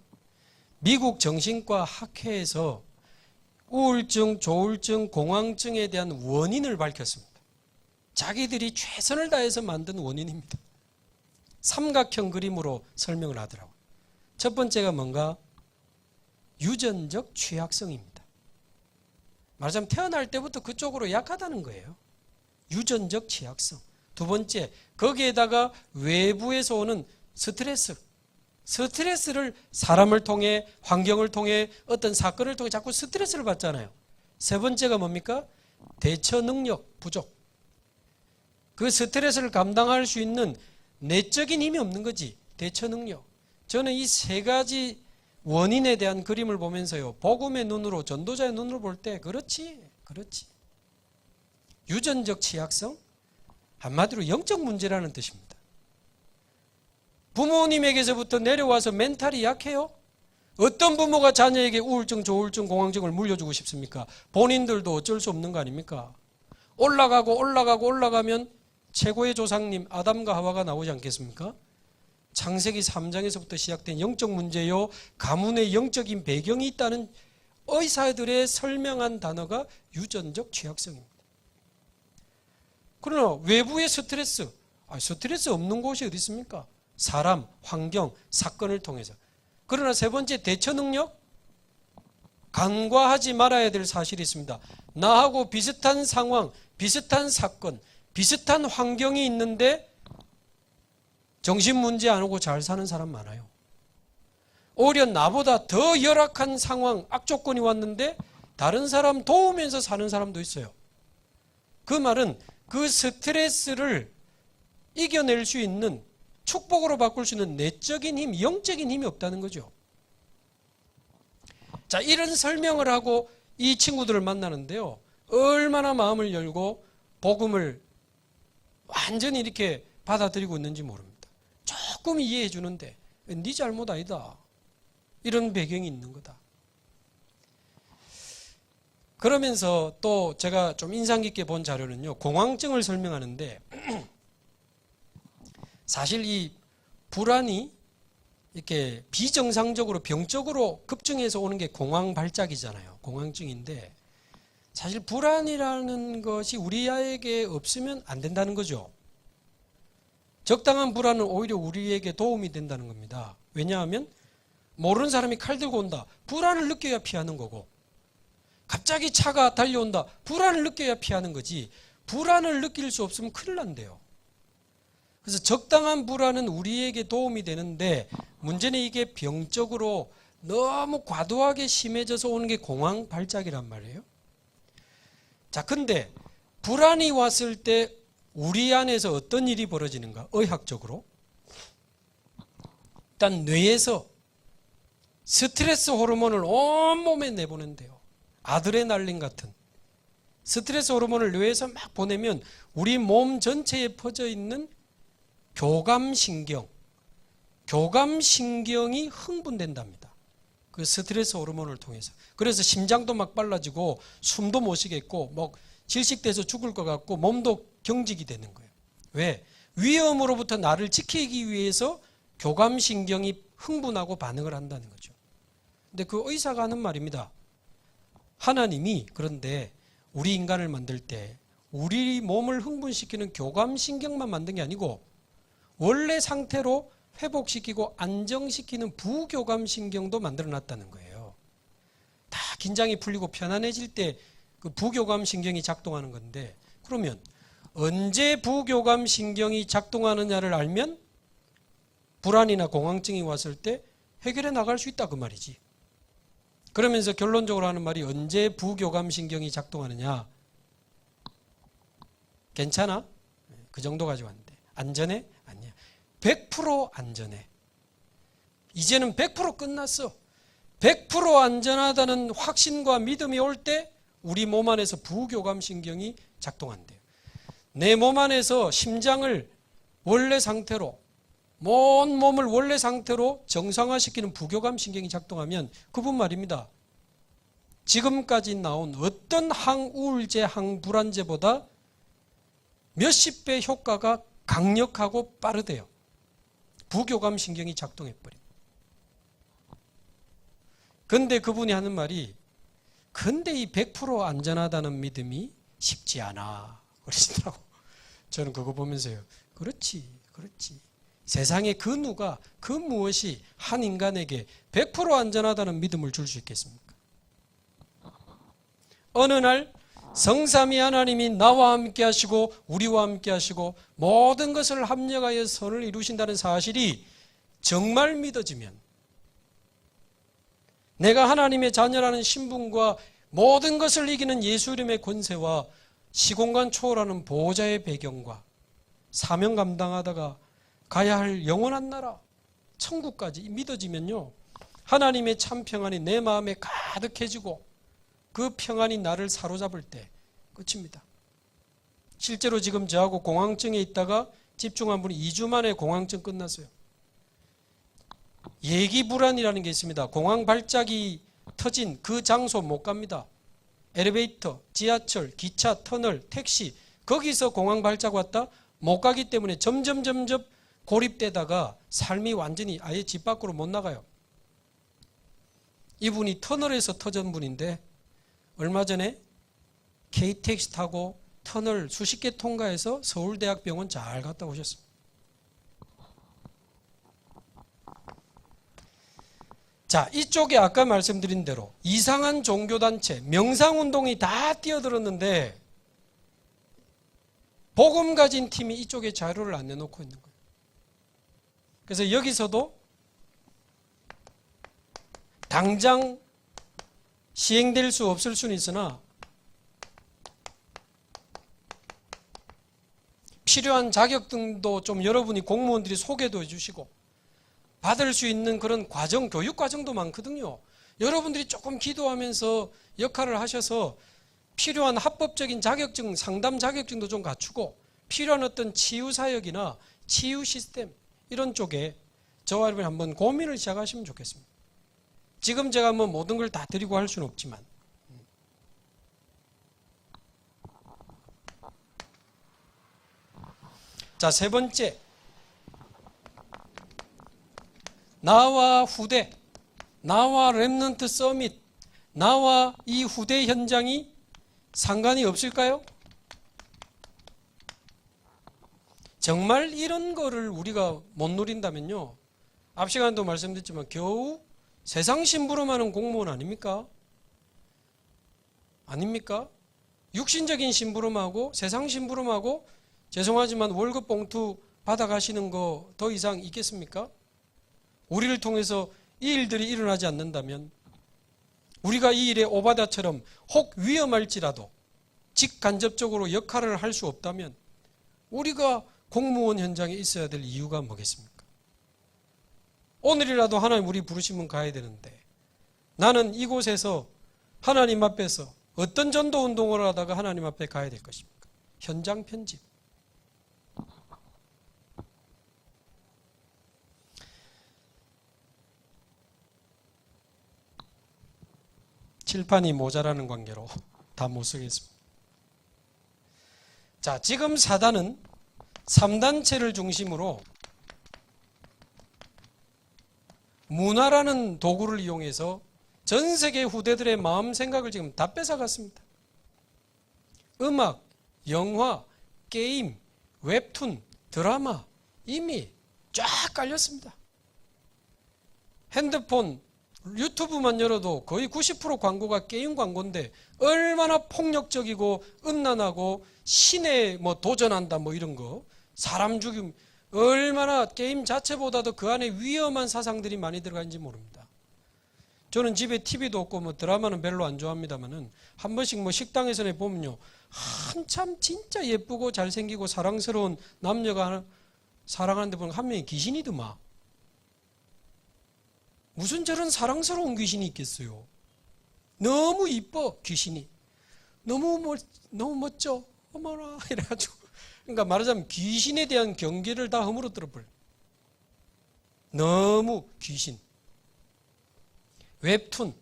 미국 정신과 학회에서 우울증, 조울증, 공황증에 대한 원인을 밝혔습니다. 자기들이 최선을 다해서 만든 원인입니다. 삼각형 그림으로 설명을 하더라고요. 첫 번째가 뭔가? 유전적 취약성입니다. 말하자면 태어날 때부터 그쪽으로 약하다는 거예요. 유전적 취약성. 두 번째, 거기에다가 외부에서 오는 스트레스를 사람을 통해, 환경을 통해, 어떤 사건을 통해 자꾸 스트레스를 받잖아요. 세 번째가 뭡니까? 대처 능력 부족. 그 스트레스를 감당할 수 있는 내적인 힘이 없는 거지. 대처 능력. 저는 이 세 가지 원인에 대한 그림을 보면서요, 복음의 눈으로, 전도자의 눈으로 볼 때 그렇지. 유전적 취약성, 한마디로 영적 문제라는 뜻입니다. 부모님에게서부터 내려와서 멘탈이 약해요? 어떤 부모가 자녀에게 우울증, 조울증, 공황증을 물려주고 싶습니까? 본인들도 어쩔 수 없는 거 아닙니까? 올라가면 최고의 조상님 아담과 하와가 나오지 않겠습니까? 창세기 3장에서부터 시작된 영적 문제요, 가문의 영적인 배경이 있다는 의사들의 설명한 단어가 유전적 취약성입니다. 그러나 외부의 스트레스 없는 곳이 어디 있습니까? 사람, 환경, 사건을 통해서. 그러나 세 번째, 대처 능력? 간과하지 말아야 될 사실이 있습니다. 나하고 비슷한 상황, 비슷한 사건, 비슷한 환경이 있는데 정신 문제 안 오고 잘 사는 사람 많아요. 오히려 나보다 더 열악한 상황, 악조건이 왔는데 다른 사람 도우면서 사는 사람도 있어요. 그 말은 그 스트레스를 이겨낼 수 있는, 축복으로 바꿀 수 있는 내적인 힘, 영적인 힘이 없다는 거죠. 자, 이런 설명을 하고 이 친구들을 만나는데요, 얼마나 마음을 열고 복음을 완전히 이렇게 받아들이고 있는지 모릅니다. 조금 이해해 주는데 네 잘못 아니다, 이런 배경이 있는 거다. 그러면서 또 제가 좀 인상 깊게 본 자료는요, 공황증을 설명하는데 사실 이 불안이 이렇게 비정상적으로 병적으로 급증해서 오는 게 공황 발작이잖아요. 공황증인데 사실 불안이라는 것이 우리에게 없으면 안 된다는 거죠. 적당한 불안은 오히려 우리에게 도움이 된다는 겁니다. 왜냐하면 모르는 사람이 칼 들고 온다, 불안을 느껴야 피하는 거고, 갑자기 차가 달려온다, 불안을 느껴야 피하는 거지, 불안을 느낄 수 없으면 큰일 난대요. 그래서 적당한 불안은 우리에게 도움이 되는데 문제는 이게 병적으로 너무 과도하게 심해져서 오는 게 공황 발작이란 말이에요. 자, 근데 불안이 왔을 때 우리 안에서 어떤 일이 벌어지는가? 의학적으로 일단 뇌에서 스트레스 호르몬을 온몸에 내보낸대요. 아드레날린 같은 스트레스 호르몬을 뇌에서 막 보내면 우리 몸 전체에 퍼져 있는 교감신경이 흥분된답니다. 그 스트레스 호르몬을 통해서. 그래서 심장도 막 빨라지고 숨도 못 쉬겠고 뭐 질식돼서 죽을 것 같고 몸도 경직이 되는 거예요. 왜? 위험으로부터 나를 지키기 위해서 교감신경이 흥분하고 반응을 한다는 거죠. 근데 그 의사가 하는 말입니다. 하나님이 그런데 우리 인간을 만들 때 우리 몸을 흥분시키는 교감신경만 만든 게 아니고 원래 상태로 회복시키고 안정시키는 부교감신경도 만들어놨다는 거예요. 다 긴장이 풀리고 편안해질 때 그 부교감신경이 작동하는 건데, 그러면 언제 부교감신경이 작동하느냐를 알면 불안이나 공황증이 왔을 때 해결해 나갈 수 있다 그 말이지. 그러면서 결론적으로 하는 말이 언제 부교감신경이 작동하느냐. 괜찮아? 그 정도 가지고 왔는데 안전해? 아니야. 100% 안전해. 이제는 100% 끝났어. 100% 안전하다는 확신과 믿음이 올 때 우리 몸 안에서 부교감신경이 작동한대요. 내 몸 안에서 심장을 원래 상태로, 온 몸을 원래 상태로 정상화시키는 부교감신경이 작동하면 그분 말입니다. 지금까지 나온 어떤 항우울제, 항불안제보다 몇십 배 효과가 강력하고 빠르대요. 부교감 신경이 작동해버려. 근데 그분이 하는 말이, 근데 이 100% 안전하다는 믿음이 쉽지 않아 그러시더라고. 저는 그거 보면서요, 그렇지. 세상에 그 누가, 그 무엇이 한 인간에게 100% 안전하다는 믿음을 줄 수 있겠습니까? 어느 날 성삼위 하나님이 나와 함께 하시고 우리와 함께 하시고 모든 것을 합력하여 선을 이루신다는 사실이 정말 믿어지면, 내가 하나님의 자녀라는 신분과 모든 것을 이기는 예수 이름의 권세와 시공간 초월하는 보호자의 배경과 사명 감당하다가 가야 할 영원한 나라 천국까지 믿어지면요, 하나님의 참 평안이 내 마음에 가득해지고 그 평안이 나를 사로잡을 때 끝입니다. 실제로 지금 저하고 공황증에 있다가 집중한 분이 2주 만에 공황증 끝났어요. 예기불안이라는 게 있습니다. 공황 발작이 터진 그 장소 못 갑니다. 엘리베이터, 지하철, 기차, 터널, 택시, 거기서 공황 발작 왔다 못 가기 때문에 점점 고립되다가 삶이 완전히 아예 집 밖으로 못 나가요. 이분이 터널에서 터진 분인데 얼마 전에 KTX 타고 터널 수십 개 통과해서 서울대학병원 잘 갔다 오셨습니다. 자, 이쪽에 아까 말씀드린 대로 이상한 종교단체, 명상운동이 다 뛰어들었는데 복음 가진 팀이 이쪽에 자료를 안 내놓고 있는 거예요. 그래서 여기서도 당장 시행될 수 없을 수는 있으나 필요한 자격증도 좀 여러분이 공무원들이 소개도 해주시고 받을 수 있는 그런 과정, 교육 과정도 많거든요. 여러분들이 조금 기도하면서 역할을 하셔서 필요한 합법적인 자격증, 상담 자격증도 좀 갖추고 필요한 어떤 치유 사역이나 치유 시스템 이런 쪽에 저와 여러분이 한번 고민을 시작하시면 좋겠습니다. 지금 제가 뭐 모든 걸 다 드리고 할 수는 없지만. 자, 세 번째. 나와 후대, 나와 렘넌트 서밋, 나와 이 후대 현장이 상관이 없을까요? 정말 이런 거를 우리가 못 누린다면요, 앞 시간에도 말씀드렸지만 겨우 세상 심부름하는 공무원 아닙니까? 아닙니까? 육신적인 심부름하고 세상 심부름하고 죄송하지만 월급 봉투 받아가시는 거 더 이상 있겠습니까? 우리를 통해서 이 일들이 일어나지 않는다면, 우리가 이 일에 오바다처럼 혹 위험할지라도 직간접적으로 역할을 할 수 없다면 우리가 공무원 현장에 있어야 될 이유가 뭐겠습니까? 오늘이라도 하나님 우리 부르시면 가야 되는데 나는 이곳에서 하나님 앞에서 어떤 전도 운동을 하다가 하나님 앞에 가야 될 것입니까? 현장 편집. 칠판이 모자라는 관계로 다 못 쓰겠습니다. 자, 지금 사단은 3단체를 중심으로 문화라는 도구를 이용해서 전 세계 후대들의 마음 생각을 지금 다 뺏어갔습니다. 음악, 영화, 게임, 웹툰, 드라마 이미 쫙 깔렸습니다. 핸드폰, 유튜브만 열어도 거의 90% 광고가 게임 광고인데 얼마나 폭력적이고 음란하고 신에 뭐 도전한다 뭐 이런 거, 사람 죽임, 얼마나 게임 자체보다도 그 안에 위험한 사상들이 많이 들어가는지 모릅니다. 저는 집에 TV도 없고 뭐 드라마는 별로 안 좋아합니다만은 한 번씩 뭐 식당에서 보면요, 한참 진짜 예쁘고 잘생기고 사랑스러운 남녀가 하나 사랑하는데 보면 한 명이 귀신이더만. 무슨 저런 사랑스러운 귀신이 있겠어요? 너무 이뻐 귀신이. 너무 멋져. 어머나 이래가지고. 그러니까 말하자면 귀신에 대한 경계를 다 허물어뜨려 버려. 너무 귀신. 웹툰.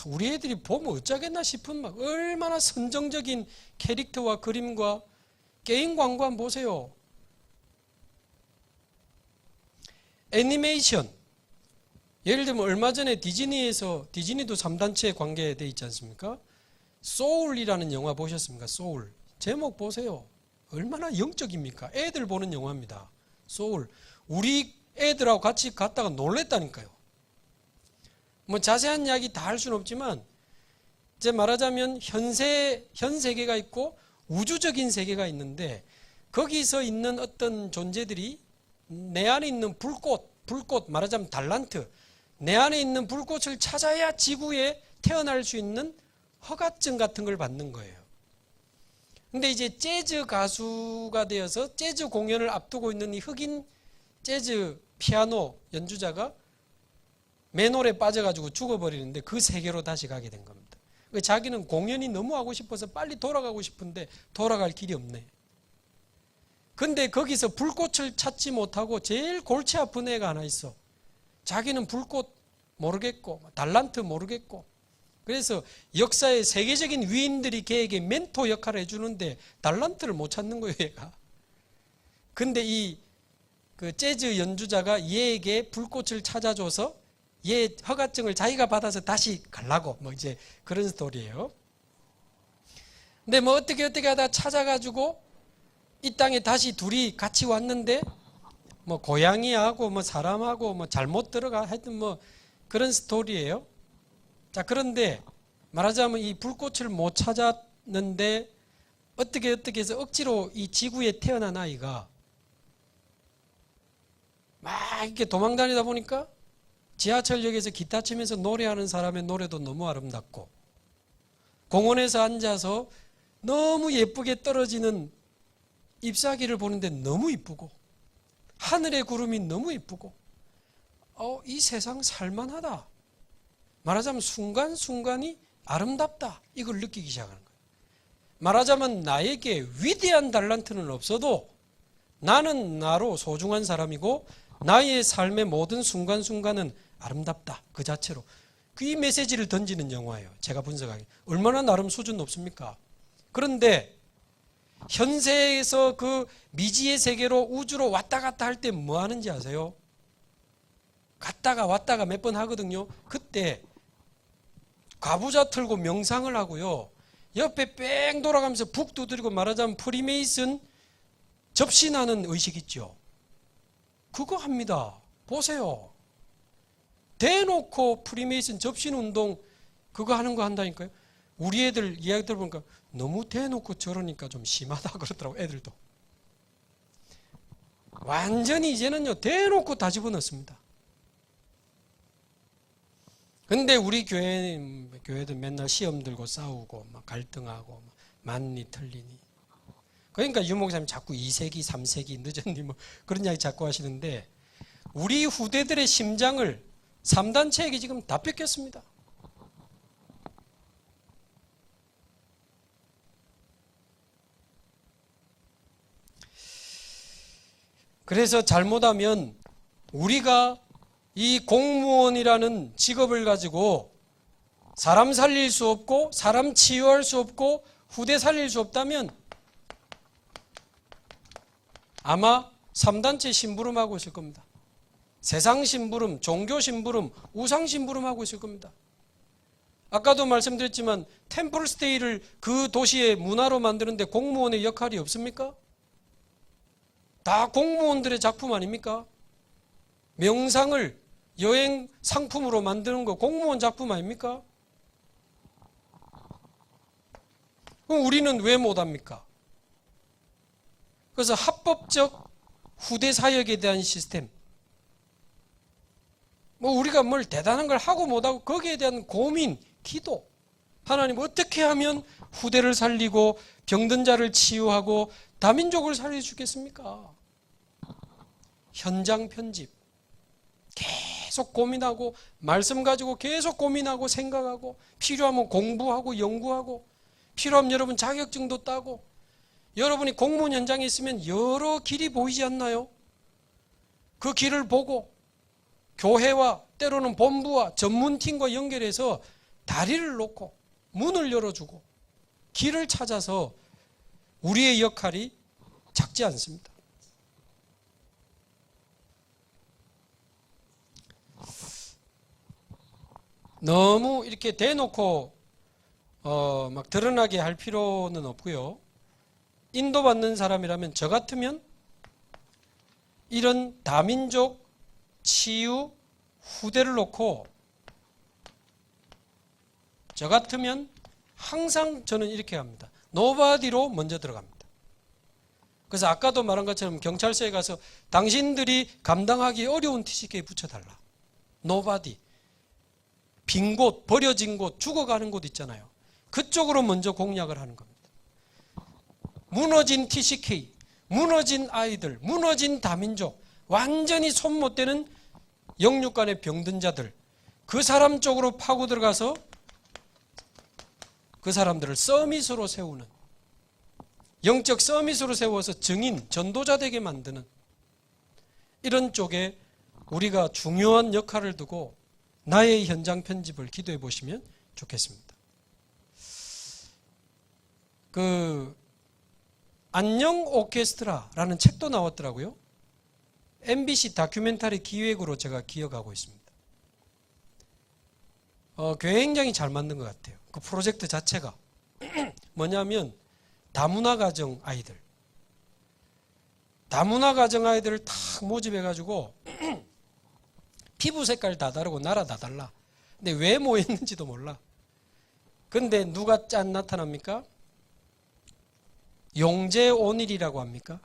우리 애들이 보면 어쩌겠나 싶은 막 얼마나 선정적인 캐릭터와 그림과 게임 광고 한번 보세요. 애니메이션. 예를 들면 얼마 전에 디즈니도 3단체에 관계되어 있지 않습니까? 소울이라는 영화 보셨습니까? 소울. 제목 보세요. 얼마나 영적입니까? 애들 보는 영화입니다. 소울. 우리 애들하고 같이 갔다가 놀랬다니까요. 뭐 자세한 이야기 다 할 수는 없지만 이제 말하자면 현 세계가 있고 우주적인 세계가 있는데 거기서 있는 어떤 존재들이 내 안에 있는 불꽃 말하자면 달란트, 내 안에 있는 불꽃을 찾아야 지구에 태어날 수 있는 허가증 같은 걸 받는 거예요. 근데 이제 재즈 가수가 되어서 재즈 공연을 앞두고 있는 이 흑인 재즈 피아노 연주자가 맨홀에 빠져가지고 죽어버리는데 그 세계로 다시 가게 된 겁니다. 자기는 공연이 너무 하고 싶어서 빨리 돌아가고 싶은데 돌아갈 길이 없네. 근데 거기서 불꽃을 찾지 못하고 제일 골치 아픈 애가 하나 있어. 자기는 불꽃 모르겠고 달란트 모르겠고 그래서 역사의 세계적인 위인들이 걔에게 멘토 역할을 해주는데 달란트를 못 찾는 거예요, 얘가. 근데 그 재즈 연주자가 얘에게 불꽃을 찾아줘서 얘 허가증을 자기가 받아서 다시 가려고 뭐 이제 그런 스토리예요. 근데 뭐 어떻게 하다 찾아가지고 이 땅에 다시 둘이 같이 왔는데 뭐 고양이하고 뭐 사람하고 뭐 잘못 들어가 하여튼 뭐 그런 스토리예요. 자, 그런데 말하자면 이 불꽃을 못 찾았는데 어떻게 해서 억지로 이 지구에 태어난 아이가 막 이렇게 도망다니다 보니까 지하철역에서 기타 치면서 노래하는 사람의 노래도 너무 아름답고 공원에서 앉아서 너무 예쁘게 떨어지는 잎사귀를 보는데 너무 이쁘고 하늘의 구름이 너무 이쁘고 이 세상 살만하다. 말하자면 순간순간이 아름답다. 이걸 느끼기 시작하는 거예요. 말하자면 나에게 위대한 달란트는 없어도 나는 나로 소중한 사람이고 나의 삶의 모든 순간순간은 아름답다. 그 자체로. 이 메시지를 던지는 영화예요. 제가 분석하기. 얼마나 나름 수준 높습니까? 그런데 현세에서 그 미지의 세계로 우주로 왔다 갔다 할 때 뭐 하는지 아세요? 갔다가 왔다가 몇 번 하거든요. 그때 과부자 틀고 명상을 하고요. 옆에 뺑 돌아가면서 북 두드리고 말하자면 프리메이슨 접신하는 의식 있죠. 그거 합니다. 보세요. 대놓고 프리메이슨 접신 운동 그거 하는 거 한다니까요. 우리 애들 이야기 들어보니까 너무 대놓고 저러니까 좀 심하다 그러더라고. 애들도. 완전히 이제는요 대놓고 다 집어넣습니다. 근데 우리 교회들 맨날 시험 들고 싸우고 막 갈등하고 막 맞니 틀리니. 그러니까 유 목사님 자꾸 2세기 3세기 늦었니 뭐 그런 이야기 자꾸 하시는데 우리 후대들의 심장을 3단체에게 지금 다 뺏겼습니다. 그래서 잘못하면 우리가 이 공무원이라는 직업을 가지고 사람 살릴 수 없고 사람 치유할 수 없고 후대 살릴 수 없다면 아마 3단체 심부름하고 있을 겁니다. 세상 심부름, 종교 심부름, 우상 심부름하고 있을 겁니다. 아까도 말씀드렸지만 템플스테이를 그 도시의 문화로 만드는데 공무원의 역할이 없습니까? 다 공무원들의 작품 아닙니까? 명상을 여행 상품으로 만드는 거 공무원 작품 아닙니까? 그럼 우리는 왜 못합니까? 그래서 합법적 후대 사역에 대한 시스템, 뭐 우리가 뭘 대단한 걸 하고 못하고 거기에 대한 고민, 기도, 하나님 어떻게 하면 후대를 살리고 병든 자를 치유하고 다민족을 살려주겠습니까? 현장 편집 계속 고민하고 말씀 가지고 계속 고민하고 생각하고 필요하면 공부하고 연구하고 필요하면 여러분 자격증도 따고 여러분이 공무원 현장에 있으면 여러 길이 보이지 않나요? 그 길을 보고 교회와 때로는 본부와 전문팀과 연결해서 다리를 놓고 문을 열어주고 길을 찾아서 우리의 역할이 작지 않습니다. 너무 이렇게 대놓고 막 드러나게 할 필요는 없고요. 인도받는 사람이라면 저 같으면 이런 다민족 치유 후대를 놓고 저 같으면 항상 저는 이렇게 합니다. 노바디로 먼저 들어갑니다. 그래서 아까도 말한 것처럼 경찰서에 가서 당신들이 감당하기 어려운 TCK 붙여달라. 노바디. 빈 곳, 버려진 곳, 죽어가는 곳 있잖아요. 그쪽으로 먼저 공략을 하는 겁니다. 무너진 TCK, 무너진 아이들, 무너진 다민족, 완전히 손 못 대는 영육간의 병든 자들, 그 사람 쪽으로 파고 들어가서 그 사람들을 서밋으로 세우는, 영적 서밋으로 세워서 증인, 전도자 되게 만드는 이런 쪽에 우리가 중요한 역할을 두고 나의 현장 편집을 기도해 보시면 좋겠습니다. 안녕 오케스트라라는 책도 나왔더라고요. MBC 다큐멘터리 기획으로 제가 기억하고 있습니다. 굉장히 잘 만든 것 같아요. 그 프로젝트 자체가 뭐냐면 다문화 가정 아이들, 을 탁 모집해가지고 피부 색깔 다 다르고 나라 다 달라. 근데 왜 모였는지도 몰라. 근데 누가 짠 나타납니까? 용재온일이라고 합니까?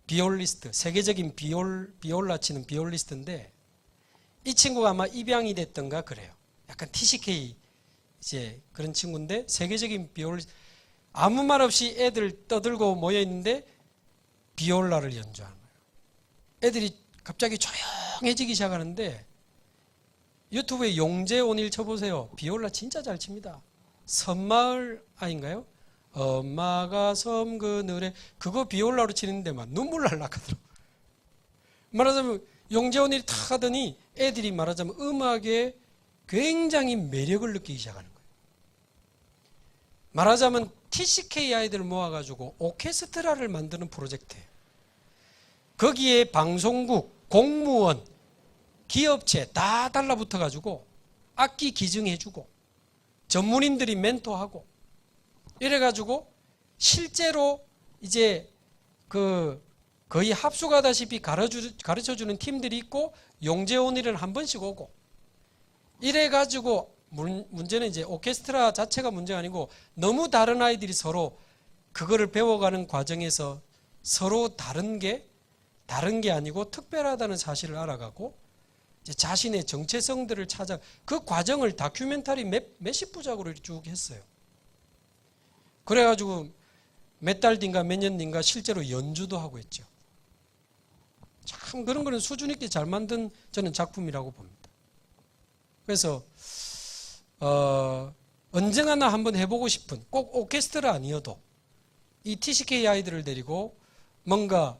비올리스트, 세계적인 비올라 치는 비올리스트인데 이 친구가 아마 입양이 됐던가 그래요. 약간 TCK 이제 그런 친구인데 세계적인 비올리스트, 아무 말 없이 애들 떠들고 모여 있는데 비올라를 연주하는 거예요. 애들이 갑자기 조용해지기 시작하는데 유튜브에 용재온일 쳐보세요. 비올라 진짜 잘 칩니다. 섬마을 아인가요? 엄마가 섬 그늘에, 그거 비올라로 치는데 막 눈물 날락하더라고요. 말하자면 용재온일이 탁 하더니 애들이 말하자면 음악에 굉장히 매력을 느끼기 시작하는 거예요. 말하자면 TCK 아이들을 모아가지고 오케스트라를 만드는 프로젝트예요. 거기에 방송국, 공무원, 기업체 다 달라붙어가지고 악기 기증해주고 전문인들이 멘토하고 이래가지고 실제로 이제 거의 합숙하다시피 가르쳐주는 팀들이 있고 용재온일은 한 번씩 오고 이래가지고 문제는 이제 오케스트라 자체가 문제가 아니고 너무 다른 아이들이 서로 그거를 배워가는 과정에서 서로 다른 게 아니고 특별하다는 사실을 알아가고 이제 자신의 정체성들을 찾아 그 과정을 다큐멘터리 몇십 부작으로 쭉 했어요. 그래가지고 몇 달 뒤인가 몇 년 뒤인가 실제로 연주도 하고 있죠. 참 그런 거는 수준 있게 잘 만든 저는 작품이라고 봅니다. 그래서 언젠가나 한번 해보고 싶은, 꼭 오케스트라 아니어도 이 TCK 아이들을 데리고 뭔가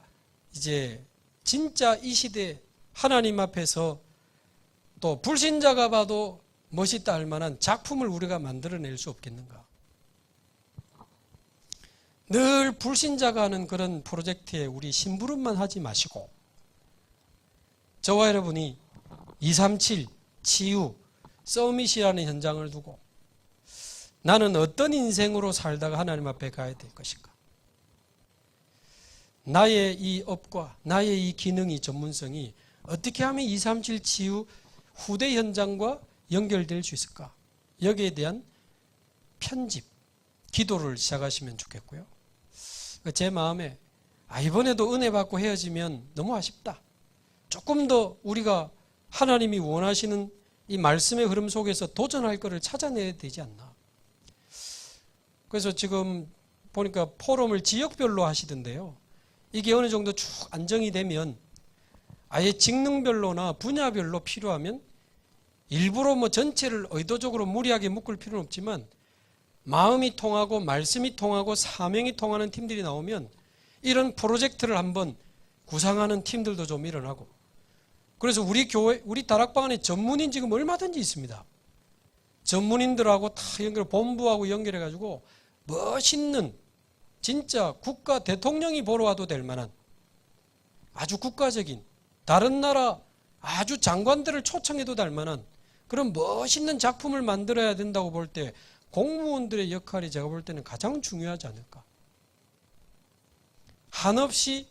이제 진짜 이 시대 하나님 앞에서 또 불신자가 봐도 멋있다 할 만한 작품을 우리가 만들어낼 수 없겠는가. 늘 불신자가 하는 그런 프로젝트에 우리 심부름만 하지 마시고 저와 여러분이 237 치유 서밋이라는 현장을 두고 나는 어떤 인생으로 살다가 하나님 앞에 가야 될 것인가. 나의 이 업과 나의 이 기능이 전문성이 어떻게 하면 237 치유 후대 현장과 연결될 수 있을까. 여기에 대한 편집, 기도를 시작하시면 좋겠고요. 제 마음에 이번에도 은혜 받고 헤어지면 너무 아쉽다. 조금 더 우리가 하나님이 원하시는 이 말씀의 흐름 속에서 도전할 것을 찾아내야 되지 않나. 그래서 지금 보니까 포럼을 지역별로 하시던데요. 이게 어느 정도 쭉 안정이 되면 아예 직능별로나 분야별로 필요하면 일부러 전체를 의도적으로 무리하게 묶을 필요는 없지만 마음이 통하고 말씀이 통하고 사명이 통하는 팀들이 나오면 이런 프로젝트를 한번 구상하는 팀들도 좀 일어나고, 그래서 우리 교회, 우리 다락방 안에 전문인 지금 얼마든지 있습니다. 전문인들하고 다 본부하고 연결해가지고 멋있는 진짜 국가 대통령이 보러 와도 될 만한 아주 국가적인 다른 나라 아주 장관들을 초청해도 될 만한 그런 멋있는 작품을 만들어야 된다고 볼 때 공무원들의 역할이 제가 볼 때는 가장 중요하지 않을까. 한없이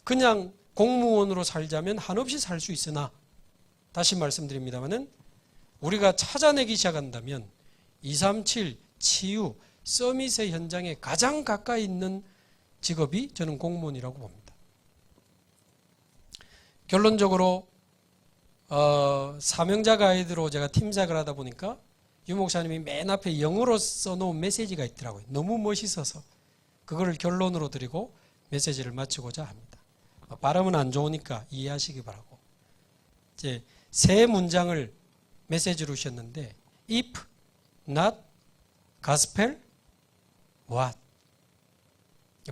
그냥 공무원으로 살자면 한없이 살 수 있으나 다시 말씀드립니다마는 우리가 찾아내기 시작한다면 237 치유 서밋의 현장에 가장 가까이 있는 직업이 저는 공무원이라고 봅니다. 결론적으로 사명자 가이드로 제가 팀작을 하다 보니까 유 목사님이 맨 앞에 영어로 써놓은 메시지가 있더라고요. 너무 멋있어서 그거를 결론으로 드리고 메시지를 마치고자 합니다. 발음은 안 좋으니까 이해하시기 바라고. 이제 세 문장을 메시지로 주셨는데 if not gospel what?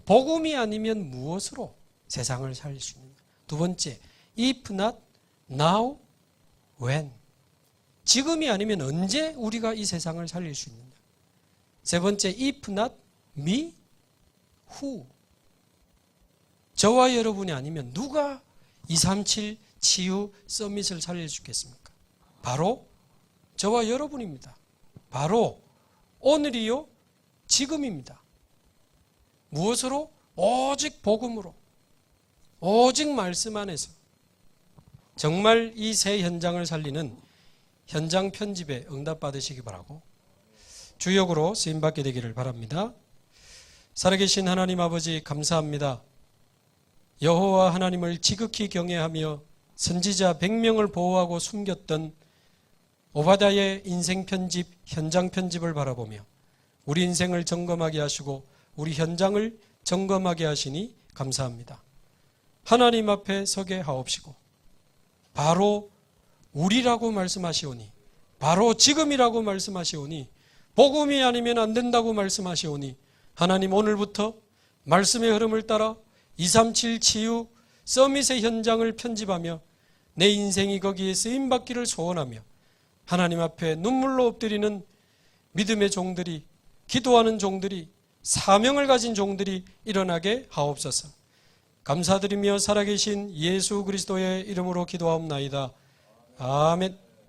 복음이 아니면 무엇으로 세상을 살릴 수 있느냐. 두 번째 if not now when? 지금이 아니면 언제 우리가 이 세상을 살릴 수 있느냐. 세 번째 if not me who? 저와 여러분이 아니면 누가 237 치유 서밋을 살릴 수 있겠습니까? 바로 저와 여러분입니다. 바로 오늘이요 지금입니다. 무엇으로? 오직 복음으로, 오직 말씀 안에서 정말 이 새 현장을 살리는 현장 편집에 응답받으시기 바라고 주역으로 쓰임받게 되기를 바랍니다. 살아계신 하나님 아버지 감사합니다. 여호와 하나님을 지극히 경외하며 선지자 100명을 보호하고 숨겼던 오바댜의 인생 편집, 현장 편집을 바라보며 우리 인생을 점검하게 하시고 우리 현장을 점검하게 하시니 감사합니다. 하나님 앞에 서게 하옵시고 바로 우리라고 말씀하시오니 바로 지금이라고 말씀하시오니 복음이 아니면 안 된다고 말씀하시오니 하나님 오늘부터 말씀의 흐름을 따라 237 치유 서밋의 현장을 편집하며 내 인생이 거기에 쓰임받기를 소원하며 하나님 앞에 눈물로 엎드리는 믿음의 종들이, 기도하는 종들이, 사명을 가진 종들이 일어나게 하옵소서. 감사드리며 살아계신 예수 그리스도의 이름으로 기도하옵나이다. 아멘.